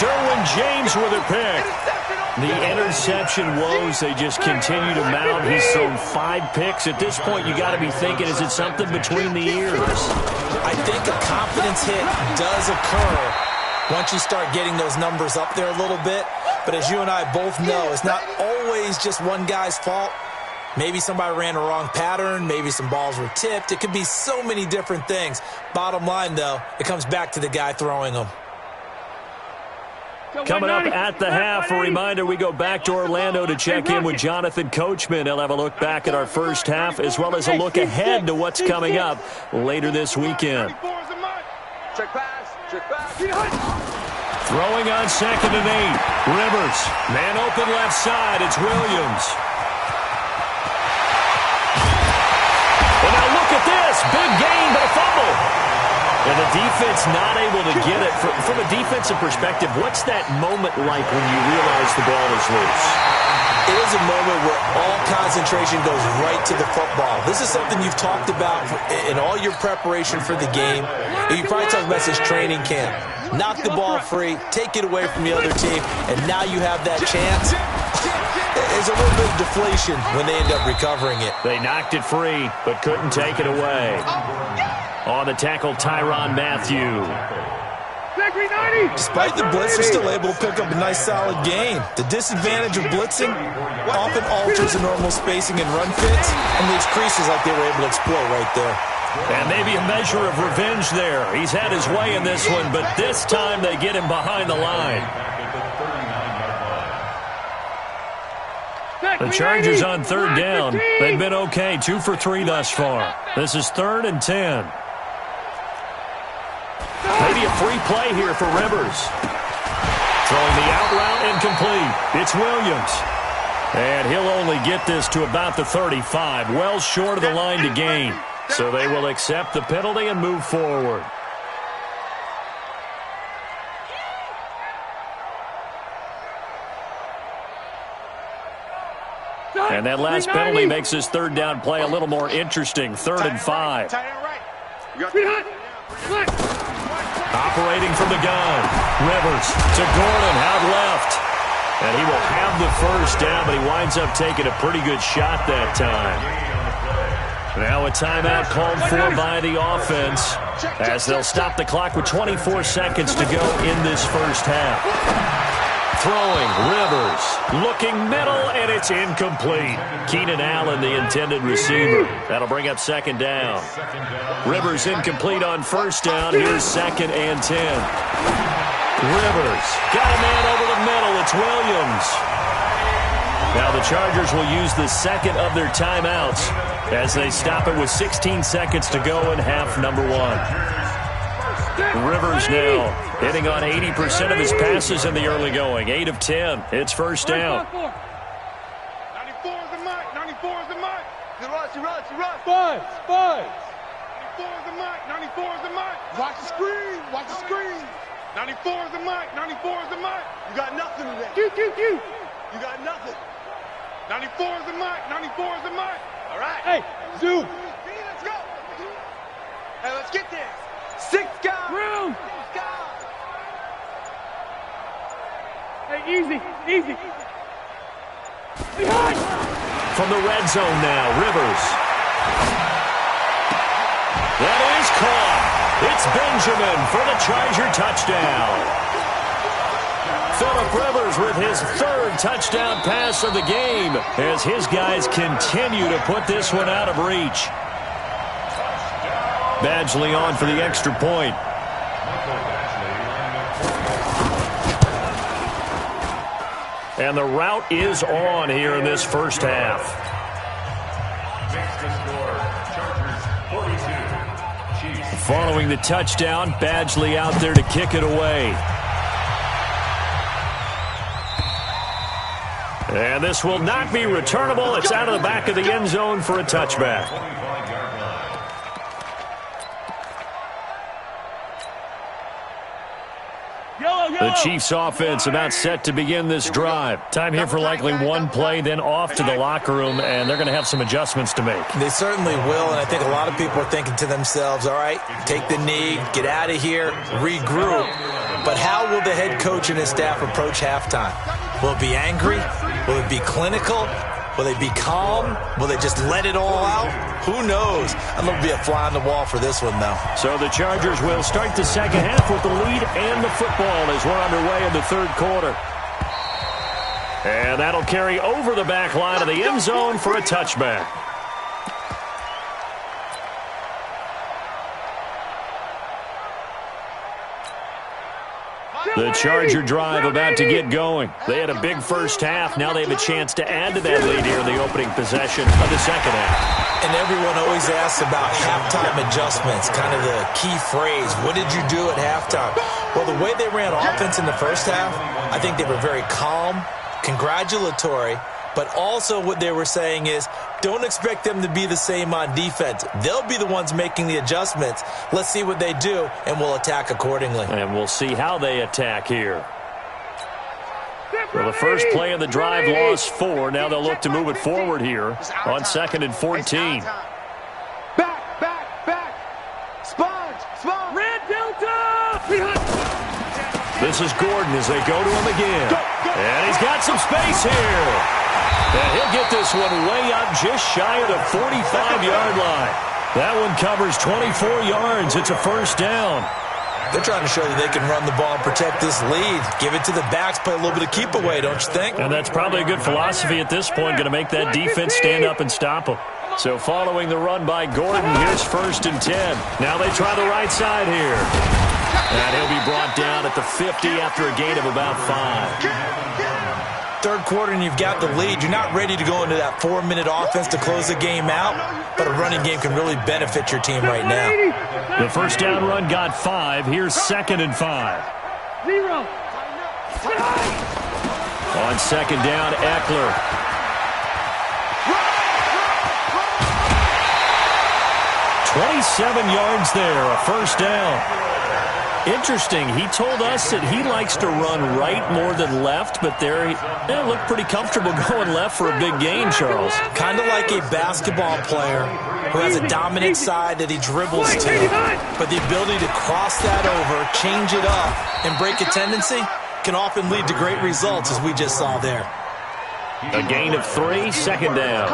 Derwin James with a pick. The interception woes, they just continue to mount. He's thrown 5 picks. At this point, you got to be thinking, is it something between the ears? I think a confidence hit does occur once you start getting those numbers up there a little bit. But as you and I both know, it's not always just one guy's fault. Maybe somebody ran a wrong pattern. Maybe some balls were tipped. It could be so many different things. Bottom line, though, it comes back to the guy throwing them. Coming up at the half, a reminder, we go back to Orlando to check in with Jonathan Coachman. He'll have a look back at our first half as well as a look ahead to what's coming up later this weekend. Check pass. Throwing on 2nd and 8. Rivers, man open left side. It's Williams. And now look at this. Big gain, but a fumble. And the defense not able to get it. From a defensive perspective, what's that moment like when you realize the ball is loose? It is a moment where all concentration goes right to the football. This is something you've talked about in all your preparation for the game. You probably talked about this training camp. Knock the ball free, take it away from the other team, and now you have that chance. There's a little bit of deflation when they end up recovering it. They knocked it free, but couldn't take it away. On the tackle, Tyrann Mathieu. Despite the blitz, they're still able to pick up a nice solid gain. The disadvantage of blitzing often alters the normal spacing and run fits and leaves creases like they were able to exploit right there. And maybe a measure of revenge there. He's had his way in this one, but this time they get him behind the line. The Chargers on 3rd down. They've been okay, 2 for 3 thus far. This is 3rd and 10. Maybe a free play here for Rivers. Throwing the out route incomplete. It's Williams. And he'll only get this to about the 35, well short of the line to gain. So they will accept the penalty and move forward. And that last penalty makes this 3rd down play a little more interesting. 3rd and 5. Operating from the gun. Rivers to Gordon out left. And he will have the 1st down, but he winds up taking a pretty good shot that time. Now a timeout called for by the offense as they'll stop the clock with 24 seconds to go in this first half. Throwing, Rivers, looking middle, and it's incomplete. Keenan Allen, the intended receiver. That'll bring up 2nd down. Rivers incomplete on 1st down. Here's 2nd and 10. Rivers got a man over the middle. It's Williams. Now the Chargers will use the 2nd of their timeouts as they stop it with 16 seconds to go in half number 1. Rivers now hitting on 80% of his passes in the early going. 8 of 10. It's 1st down. 94 is the mic. 94 is the mic. He runs. Five. 94 is the mic. 94 is the mic. Watch the screen. 94 is the mic. 94 is the mic. You got nothing today. Q. You got nothing. 94 is the mic. 94 is the mic. All right. Hey, Zoo. Let's go. Hey, let's get there. 6 guys. Room. 6 guys. Hey, easy. Behind. From the red zone now, Rivers. That is caught. It's Benjamin for the Charger touchdown. Phillip Rivers with his third touchdown pass of the game as his guys continue to put this one out of reach. Badgley on for the extra point. And the route is on here in this first half. Following the touchdown, Badgley out there to kick it away. And this will not be returnable. It's out of the back of the end zone for a touchback. The Chiefs offense about set to begin this drive. Time here for likely one play, then off to the locker room, and they're going to have some adjustments to make. They certainly will, and I think a lot of people are thinking to themselves, all right, take the knee, get out of here, regroup. But how will the head coach and his staff approach halftime? Will it be angry? Will it be clinical? Will they be calm? Will they just let it all out? Who knows? I'm going to be a fly on the wall for this one, though. So the Chargers will start the second half with the lead and the football as we're underway in the third quarter. And that'll carry over the back line of the end zone for a touchback. The Charger drive about to get going. They had a big first half. Now they have a chance to add to that lead here in the opening possession of the second half. And everyone always asks about halftime adjustments, kind of the key phrase. What did you do at halftime? Well, the way they ran offense in the first half, I think they were very calm, congratulatory, but also what they were saying is don't expect them to be the same on defense. They'll be the ones making the adjustments. Let's see what they do, and we'll attack accordingly. And we'll see how they attack here. Well, the first play of the drive lost 4. Now they'll look to move it forward here on 2nd and 14. Back. Sponge. Red Delta. This is Gordon as they go to him again. And he's got some space here. And he'll get this one way up just shy of the 45-yard line. That one covers 24 yards. It's a first down. They're trying to show that they can run the ball and protect this lead. Give it to the backs, play a little bit of keep away, don't you think? And that's probably a good philosophy at this point, going to make that defense stand up and stop them. So following the run by Gordon, here's 1st and 10. Now they try the right side here. And he'll be brought down at the 50 after a gain of about 5. Third quarter and you've got the lead. You're not ready to go into that 4-minute offense to close the game out, but a running game can really benefit your team right now. The first down run got 5. Here's 2nd and 5. 0. On 2nd down, Eckler. "27 yards there, a first down." Interesting, he told us that he likes to run right more than left, but there he looked pretty comfortable going left for a big gain, Charles. Kind of like a basketball player who has a dominant side that he dribbles to, but the ability to cross that over, change it up, and break a tendency can often lead to great results, as we just saw there. A gain of 3, 2nd down.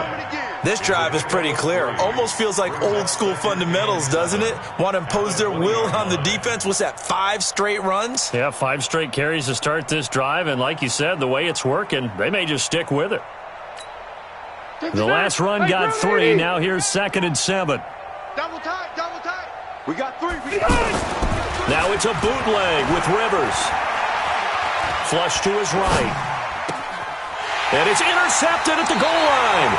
This drive is pretty clear. Almost feels like old-school fundamentals, doesn't it? Want to impose their will on the defense. What's that, 5 straight runs? Yeah, 5 straight carries to start this drive, and like you said, the way it's working, they may just stick with it. The last run got 3. Now here's 2nd and 7. Double tight. We got 3. Now it's a bootleg with Rivers. Flush to his right. And it's intercepted at the goal line.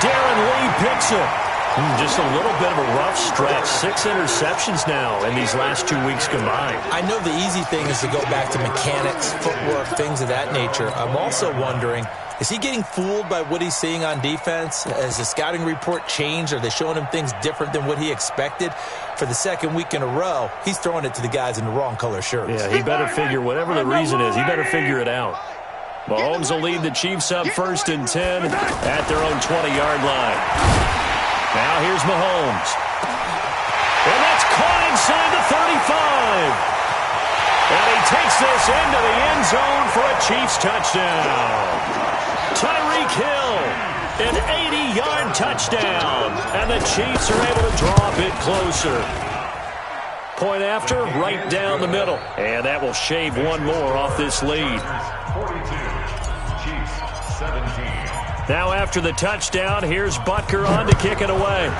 Darren Lee picks it. Just a little bit of a rough stretch. 6 interceptions now in these last 2 weeks combined. I know the easy thing is to go back to mechanics, footwork, things of that nature. I'm also wondering, is he getting fooled by what he's seeing on defense? Has the scouting report changed? Are they showing him things different than what he expected? For the 2nd week in a row, he's throwing it to the guys in the wrong color shirts. Yeah, he better figure, whatever the reason is, he better figure it out. Mahomes will lead the Chiefs up 1st and 10 at their own 20-yard line. Now here's Mahomes. And that's caught inside the 35. And he takes this into the end zone for a Chiefs touchdown. Tyreek Hill, an 80-yard touchdown. And the Chiefs are able to draw a bit closer. Point after, right down the middle. And that will shave one more off this lead. 42, Chiefs 17. Now after the touchdown, here's Butker on to kick it away.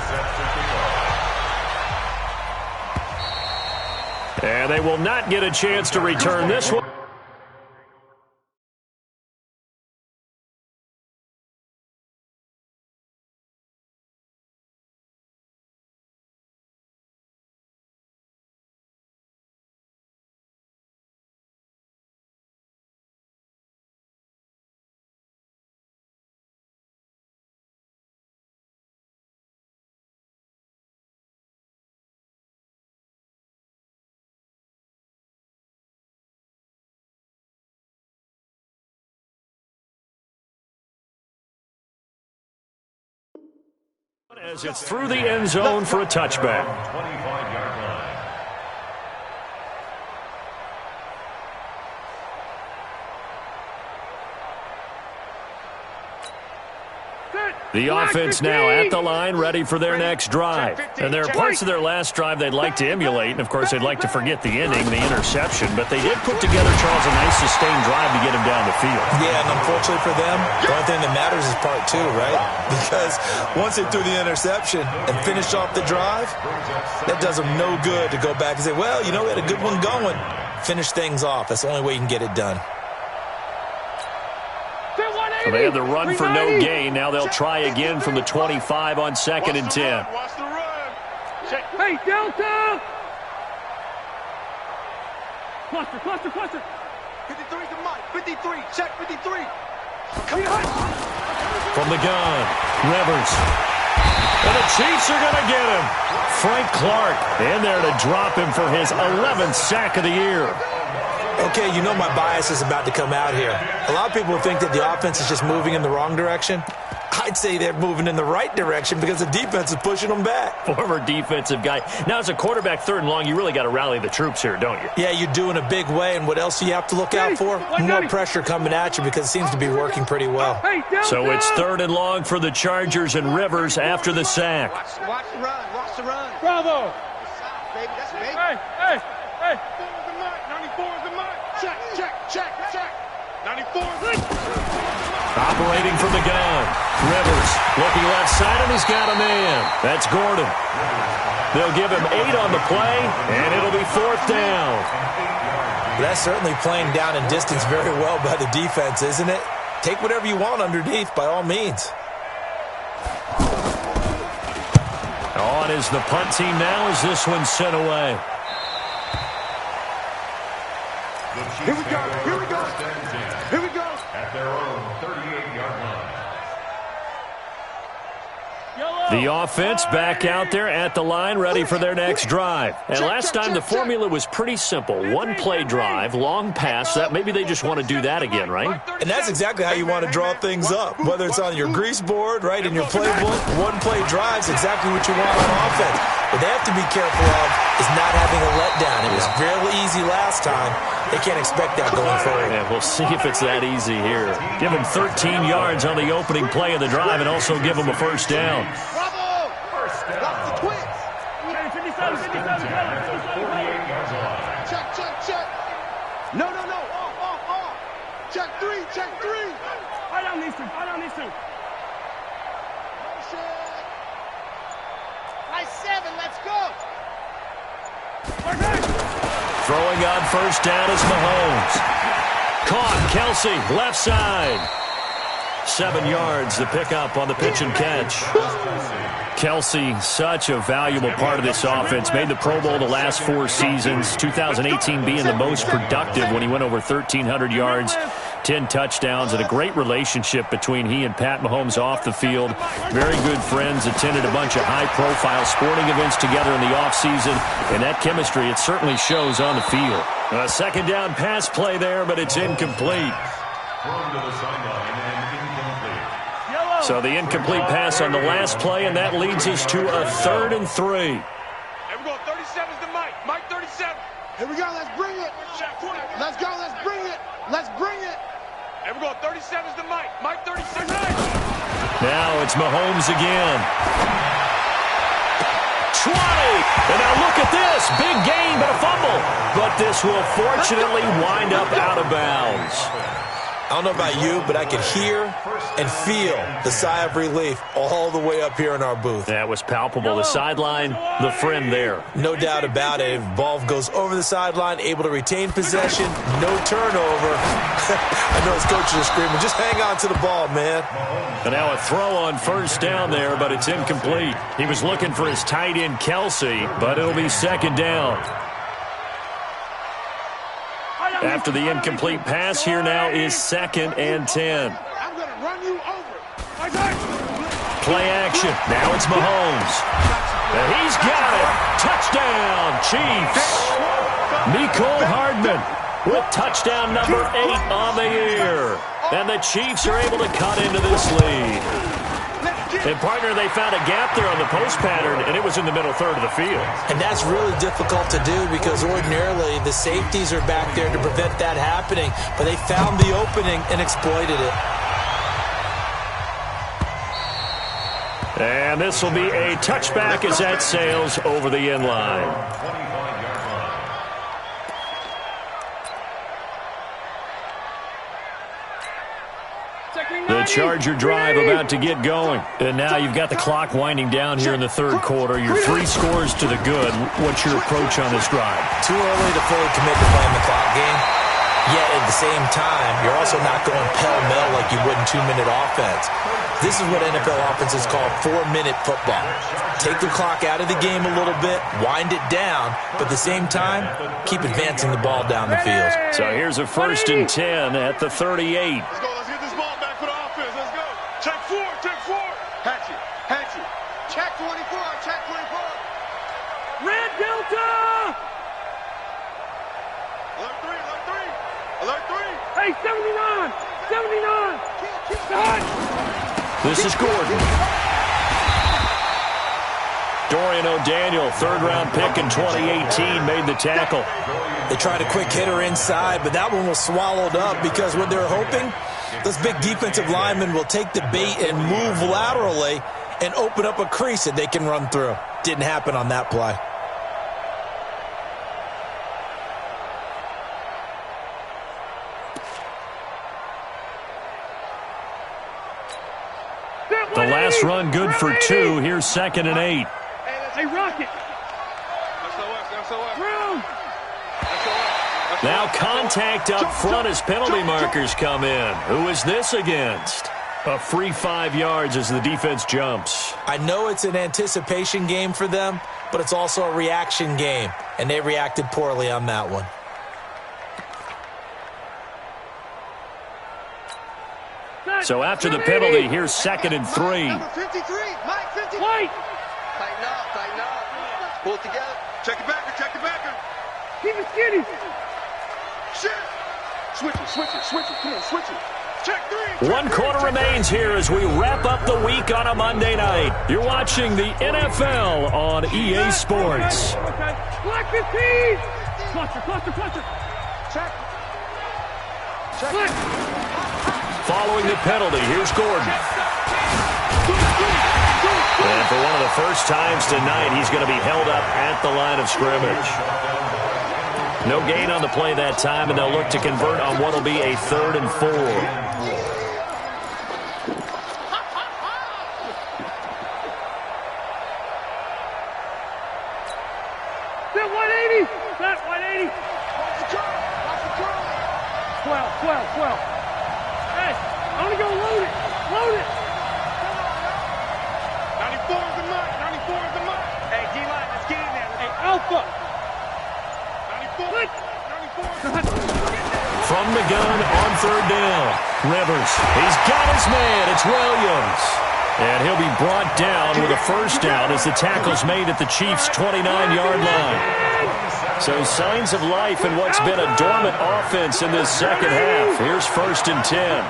And they will not get a chance to return this one. As it's through the end zone for a touchback. 25-yard line. The offense now at the line, ready for their next drive. And there are parts of their last drive they'd like to emulate, and of course they'd like to forget the ending, the interception, but they did put together, Charles, a nice sustained drive to get him down the field. Yeah, and unfortunately for them, the only thing that matters is part two, right? Because once they threw the interception and finished off the drive, that does them no good to go back and say, well, you know, we had a good one going. Finish things off. That's the only way you can get it done. Well, they had the run for no gain. Now they'll try again from the 25 on 2nd and 10. Watch the run. Check. Hey, Delta! Cluster. 53's the mic. 53. Check 53. Come on. From the gun, Rivers. And the Chiefs are going to get him. Frank Clark in there to drop him for his 11th sack of the year. Okay, you know my bias is about to come out here. A lot of people think that the offense is just moving in the wrong direction. I'd say they're moving in the right direction because the defense is pushing them back. Former defensive guy. Now, as a quarterback, 3rd and long, you really got to rally the troops here, don't you? Yeah, you do in a big way, and what else do you have to look out for? More pressure coming at you because it seems to be working pretty well. So it's 3rd and long for the Chargers and Rivers after the sack. Watch the run. Watch the run. Bravo. Baby, that's baby. Hey. 94 is the mic. Check. 94 is the Operating from the gun. Rivers looking left side, and he's got a man. That's Gordon. They'll give him 8 on the play, and it'll be 4th down. That's certainly playing down in distance very well by the defense, isn't it? Take whatever you want underneath, by all means. On is the punt team now as this one's sent away. Here we go. At their own 38-yard line. The offense back out there at the line, ready for their next drive. And last time the formula was pretty simple. 1-play drive, long pass. That maybe they just want to do that again, right? And that's exactly how you want to draw things up. Whether it's on your grease board, right, in your playbook, 1-play drive's exactly what you want on offense. What they have to be careful of is not having a letdown. It was fairly easy last time. They can't expect that going forward. Yeah, we'll see if it's that easy here. Give them 13 yards on the opening play of the drive and also give them a 1st down. Bravo! First down. Watch the twins. 57. Check. No. Off. Check 3. Right on these two. Motion. Nice 7. Let's go. Throwing on 1st down is Mahomes. Caught, Kelsey, left side. 7 yards, the pickup on the pitch and catch. Kelsey, such a valuable part of this offense. Made the Pro Bowl the last 4 seasons. 2018 being the most productive when he went over 1,300 yards, 10 touchdowns, and a great relationship between he and Pat Mahomes off the field. Very good friends, attended a bunch of high-profile sporting events together in the offseason, and that chemistry, it certainly shows on the field. A 2nd down pass play there, but it's incomplete. Thrown to the sideline and incomplete. So the incomplete pass on the last play, and that leads us to a 3rd and 3. Here we go. 37's the mic. Mike 37. Here we go. Let's bring it. Let's go. Let's bring it. Here we go. 37's the mic. Mike 36. Now it's Mahomes again. 20. And now look at this. Big gain, but a fumble. But this will fortunately wind up out of bounds. I don't know about you, but I could hear and feel the sigh of relief all the way up here in our booth. That was palpable. The sideline, the friend there. No doubt about it. If ball goes over the sideline, able to retain possession, no turnover. I know his coaches are screaming, just hang on to the ball, man. And now a throw on first down there, but it's incomplete. He was looking for his tight end, Kelsey, but it'll be second down. After the incomplete pass, here now is 2nd and 10. I'm going to run you over. Play action. Now it's Mahomes. And he's got it. Touchdown, Chiefs. Mecole Hardman with touchdown number 8 on the year. And the Chiefs are able to cut into this lead. And, partner, they found a gap there on the post pattern, and it was in the middle third of the field. And that's really difficult to do because ordinarily the safeties are back there to prevent that happening. But they found the opening and exploited it. And this will be a touchback as that sails over the end line. The Charger drive about to get going. And now you've got the clock winding down here in the third quarter. You're 3 scores to the good. What's your approach on this drive? Too early to fully commit to playing the clock game. Yet at the same time, you're also not going pell-mell like you would in 2-minute offense. This is what NFL offenses call 4-minute football. Take the clock out of the game a little bit, wind it down, but at the same time, keep advancing the ball down the field. So here's a 1st and 10 at the 38. Let's go. Let's get this ball back for the offense. Let's go. Check 4. Check 4. Hatchet. Hatchet. Check 24. Check 24. Red Delta. Alert 3. Alert 3. Alert 3. Hey, 79. 79. This is Gordon. Dorian O'Daniel, 3rd-round pick in 2018, made the tackle. They tried a quick hitter inside, but that one was swallowed up because what they're hoping, those big defensive linemen will take the bait and move laterally and open up a crease that they can run through. Didn't happen on that play. The last run good for 2. Here's 2nd and 8. Hey, Rocket. Now contact up front as penalty markers come in. Who is this against? A free 5 yards as the defense jumps. I know it's an anticipation game for them, but it's also a reaction game, and they reacted poorly on that one. So after the penalty, here's 2nd and 3. Number 53, Mike 53. White. Tighten up, tighten up. Pull it together. Check it backer, check it backer. Keep it skinny. Shit. Switch it, switch it, switch it. Come on, switch it. Check 3. One quarter remains here as we wrap up the week on a Monday night. You're watching the NFL on EA Sports. Black 15. Cluster, cluster, cluster. Check. Check. Following the penalty, here's Gordon. And for one of the first times tonight, he's going to be held up at the line of scrimmage. No gain on the play that time, and they'll look to convert on what will be a 3rd and 4. That 180! That 180! Watch the curl! Watch the curl! 12. Hey, I want to go load it. Load it. 94 is the mark. 94 is the mark. Hey, D-line, let's get in there. Hey, Alpha. 94. 94. From the gun on 3rd down. Rivers. He's got his man. It's Williams. And he'll be brought down with a 1st down as the tackle's made at the Chiefs' 29-yard line. So signs of life in what's been a dormant offense in this second half. Here's 1st and 10.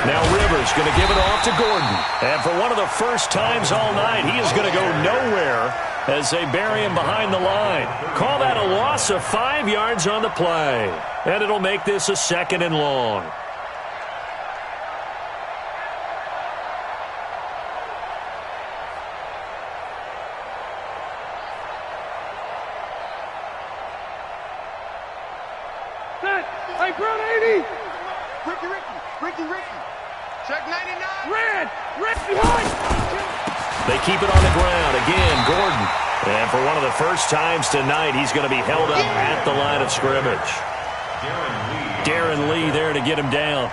Now Rivers going to give it off to Gordon. And for one of the first times all night, he is going to go nowhere as they bury him behind the line. Call that a loss of 5 yards on the play. And it'll make this a 2nd and long. ground 80. Ricky. Check 99. Red behind. They keep it on the ground. Again, Gordon. And for one of the first times tonight, he's going to be held up at the line of scrimmage. Darren Lee there to get him down.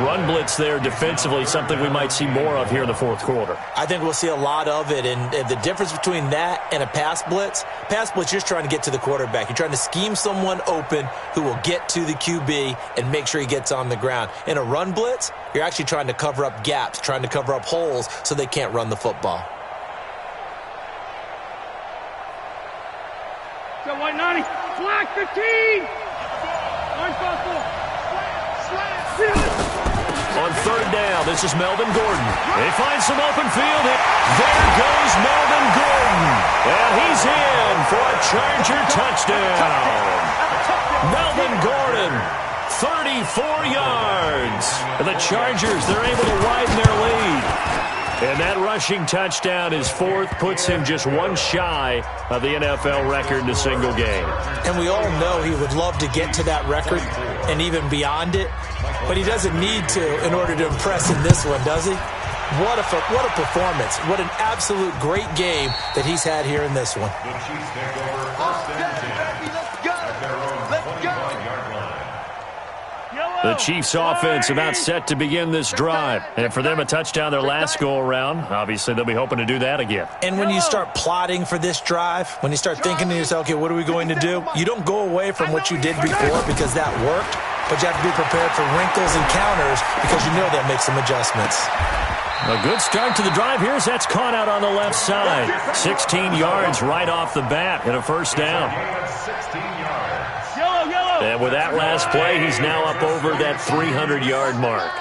Run blitz there defensively, something we might see more of here in the fourth quarter. I think we'll see a lot of it, and the difference between that and a pass blitz, you're just trying to get to the quarterback. You're trying to scheme someone open who will get to the QB and make sure he gets on the ground. In a run blitz, you're actually trying to cover up gaps, trying to cover up holes so they can't run the football. So white 90, flag 15. Orange ball 4. On third down, this is Melvin Gordon. They find some open field. There goes Melvin Gordon. And he's in for a Charger touchdown. Melvin Gordon, 34 yards. And the Chargers, they're able to widen their lead. And that rushing touchdown is fourth, puts him just one shy of the NFL record in a single game. And we all know he would love to get to that record and even beyond it, but he doesn't need to in order to impress in this one, does he? What a performance. What an absolute great game that he's had here in this one. The Chiefs offense about set to begin this drive. And for them, a touchdown their last go-around. Obviously, they'll be hoping to do that again. And when you start plotting for this drive, when you start thinking to yourself, okay, what are we going to do? You don't go away from what you did before because that worked, but you have to be prepared for wrinkles and counters because you know they'll make some adjustments. A good start to the drive. Here's that's caught out on the left side. 16 yards right off the bat and a first down. And with that last play, he's now up over that 300-yard mark.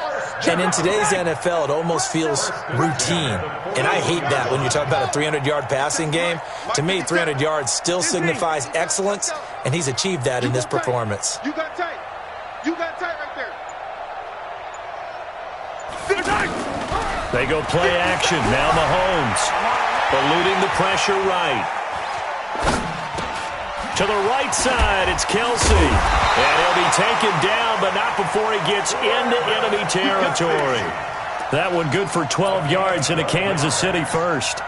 And in today's NFL, it almost feels routine. And I hate that when you talk about a 300-yard passing game. To me, 300 yards still signifies excellence, and he's achieved that in this performance. You got tight. You got tight right there. They go play action. Now Mahomes eluding the pressure right. To the right side, it's Kelsey. And he'll be taken down, but not before he gets into enemy territory. That one good for 12 yards into Kansas City first.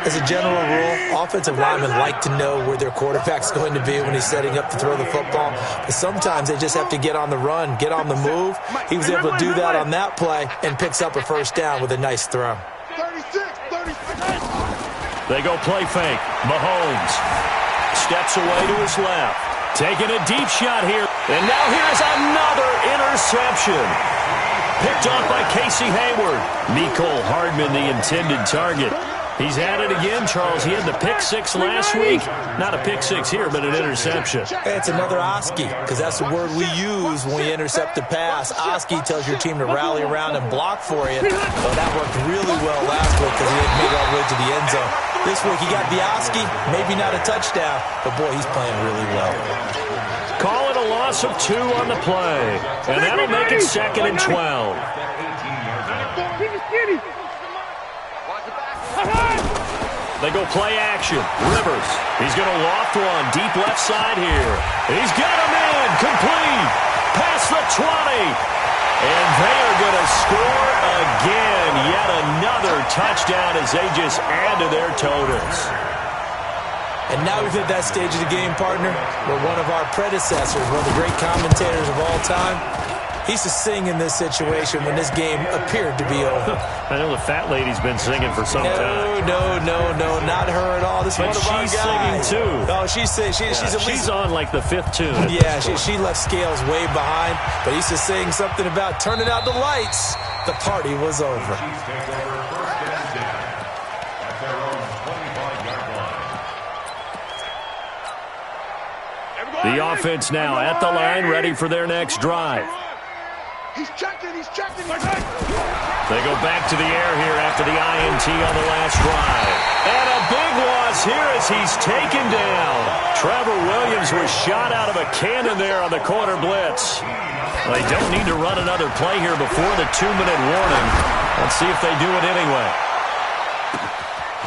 As a general rule, offensive linemen like to know where their quarterback's going to be when he's setting up to throw the football. But sometimes they just have to get on the run, get on the move. He was able to do that on that play and picks up a first down with a nice throw. 36. They go play fake. Mahomes steps away to his left. Taking a deep shot here. And now here's another interception. Picked off by Casey Hayward. Mecole Hardman, the intended target. He's at it again, Charles. He had the pick six last week. Not a pick six here, but an interception. It's another Oski, because that's the word we use when we intercept the pass. Oski tells your team to rally around and block for you. Well, that worked really well last week because he didn't make it all the way to the end zone. This week he got the Oski, maybe not a touchdown, but boy, he's playing really well. Call it a loss of 2 on the play, and that'll make it 2nd and 12. They go play action. Rivers. He's going to loft one. Deep left side here. He's got him in. Complete. Past the 20. And they are going to score again. Yet another touchdown as they just add to their totals. And now we've hit that stage of the game, partner, where one of our predecessors, one of the great commentators of all time, he used to sing in this situation when this game appeared to be over. I know the fat lady's been singing for some time. No, not her at all. This is one of our guys. She's singing too. Oh, she's on like the 5th tune. Yeah, she left Scales way behind, but he used to sing something about turning out the lights. The party was over. The offense now at the line, ready for their next drive. He's checking. They go back to the air here after the INT on the last drive. And a big loss here as he's taken down. Trevor Williams was shot out of a cannon there on the corner blitz. They don't need to run another play here before the 2-minute warning. Let's see if they do it anyway.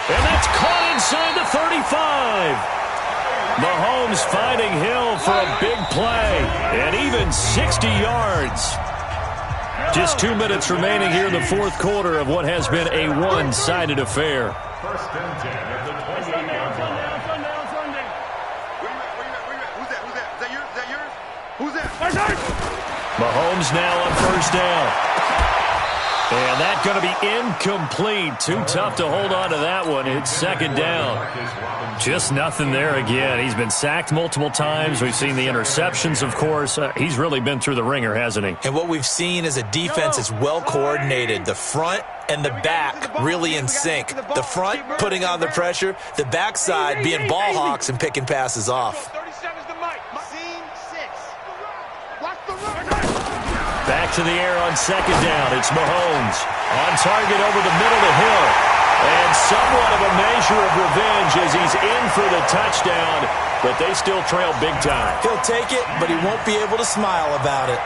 And that's caught inside the 35. Mahomes finding Hill for a big play, and even 60 yards. Just 2 minutes remaining here in the fourth quarter of what has been a one-sided affair. First and 10 at the 28-yard line. Who's that? Is that yours? Who's that? Mahomes now on first down. And that's going to be incomplete. Too tough to hold on to that one. It's second down. Just nothing there again. He's been sacked multiple times. We've seen the interceptions, of course. He's really been through the ringer, hasn't he? And what we've seen is a defense is well coordinated. The front and the back really in sync. The front putting on the pressure. The backside being ball hawks and picking passes off. Back to the air on second down. It's Mahomes. On target over the middle to Hill. And somewhat of a measure of revenge as he's in for the touchdown. But they still trail big time. He'll take it, but he won't be able to smile about it.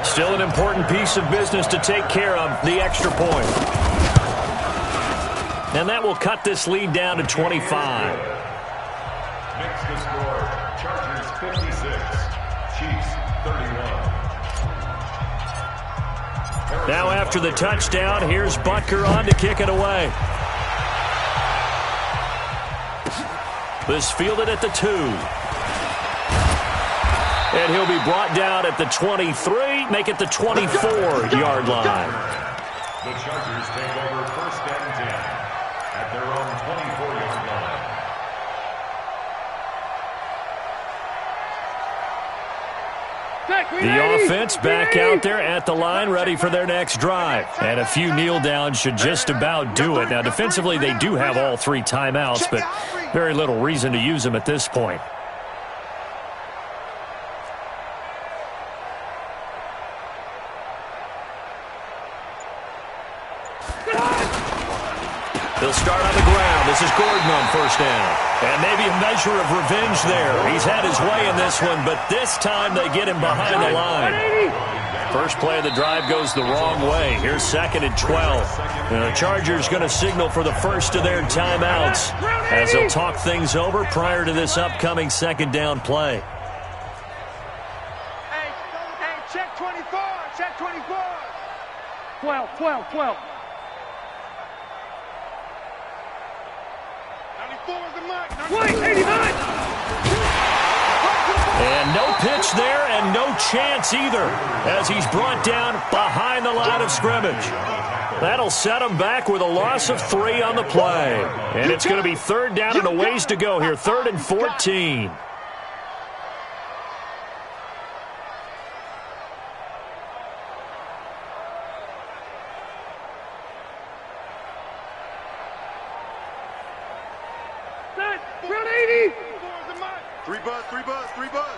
Still an important piece of business to take care of, the extra point. And that will cut this lead down to 25. Makes the score. Chargers 56, Chiefs 31. Now after the touchdown, here's Butker on to kick it away. This fielded at the 2. And he'll be brought down at the 23, make it the 24-yard line. The Chargers take over first and 10 at their own 24-yard line. The offense back out there at the line, ready for their next drive. And a few kneel downs should just about do it. Now, defensively, they do have all 3 timeouts, but very little reason to use them at this point. They'll start on the ground. This is Gordon on first down. And maybe a measure of revenge there. He's had his way in this one, but this time they get him behind the line. First play of the drive goes the wrong way. Here's second and 12. And the Chargers going to signal for the first of their timeouts as they'll talk things over prior to this upcoming second down play. Hey, check 24. Check 24. 12. 94 is the mark. 89. And no pitch there and no chance either as he's brought down behind the line of scrimmage. That'll set him back with a loss of 3 on the play. And it's going to be third down and a ways to go here. 3rd and 14. Round 80. 3 buzz.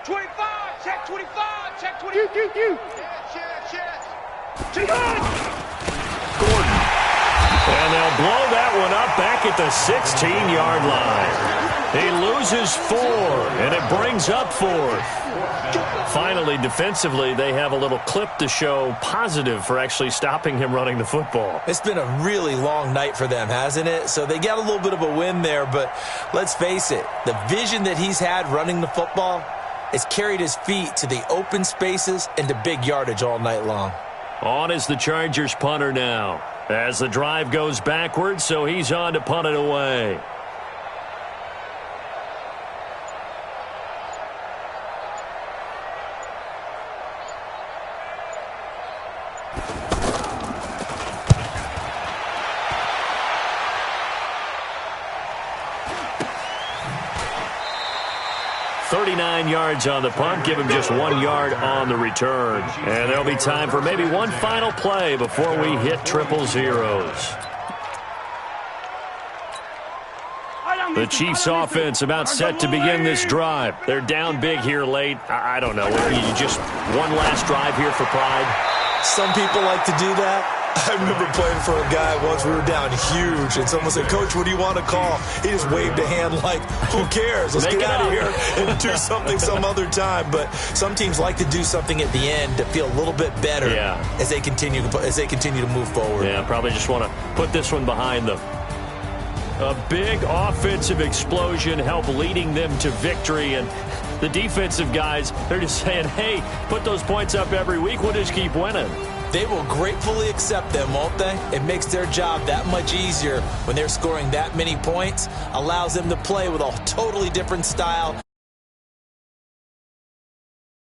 25. Check 25. Check 20. Check. Gordon. And they'll blow that one up back at the 16-yard line. He loses 4, and it brings up 4th. Finally, defensively, they have a little clip to show positive for actually stopping him running the football. It's been a really long night for them, hasn't it? So they got a little bit of a win there, but let's face it, the vision that he's had running the football has carried his feet to the open spaces and to big yardage all night long. On is the Chargers punter now as the drive goes backwards, so he's on to punt it away. Yards on the punt, give him just 1 yard on the return. And there'll be time for maybe one final play before we hit 000. The Chiefs offense about set to begin this drive. They're down big here late. I don't know. You just one last drive here for pride. Some people like to do that. I remember playing for a guy once. We were down huge, and someone said, "Coach, what do you want to call?" He just waved a hand like, "Who cares? Let's get out of here and do something some other time." But some teams like to do something at the end to feel a little bit better as they continue to move forward. Yeah, probably just want to put this one behind them. A big offensive explosion helped leading them to victory, and the defensive guys, they're just saying, hey, put those points up every week. We'll just keep winning. They will gratefully accept them, won't they? It makes their job that much easier when they're scoring that many points, allows them to play with a totally different style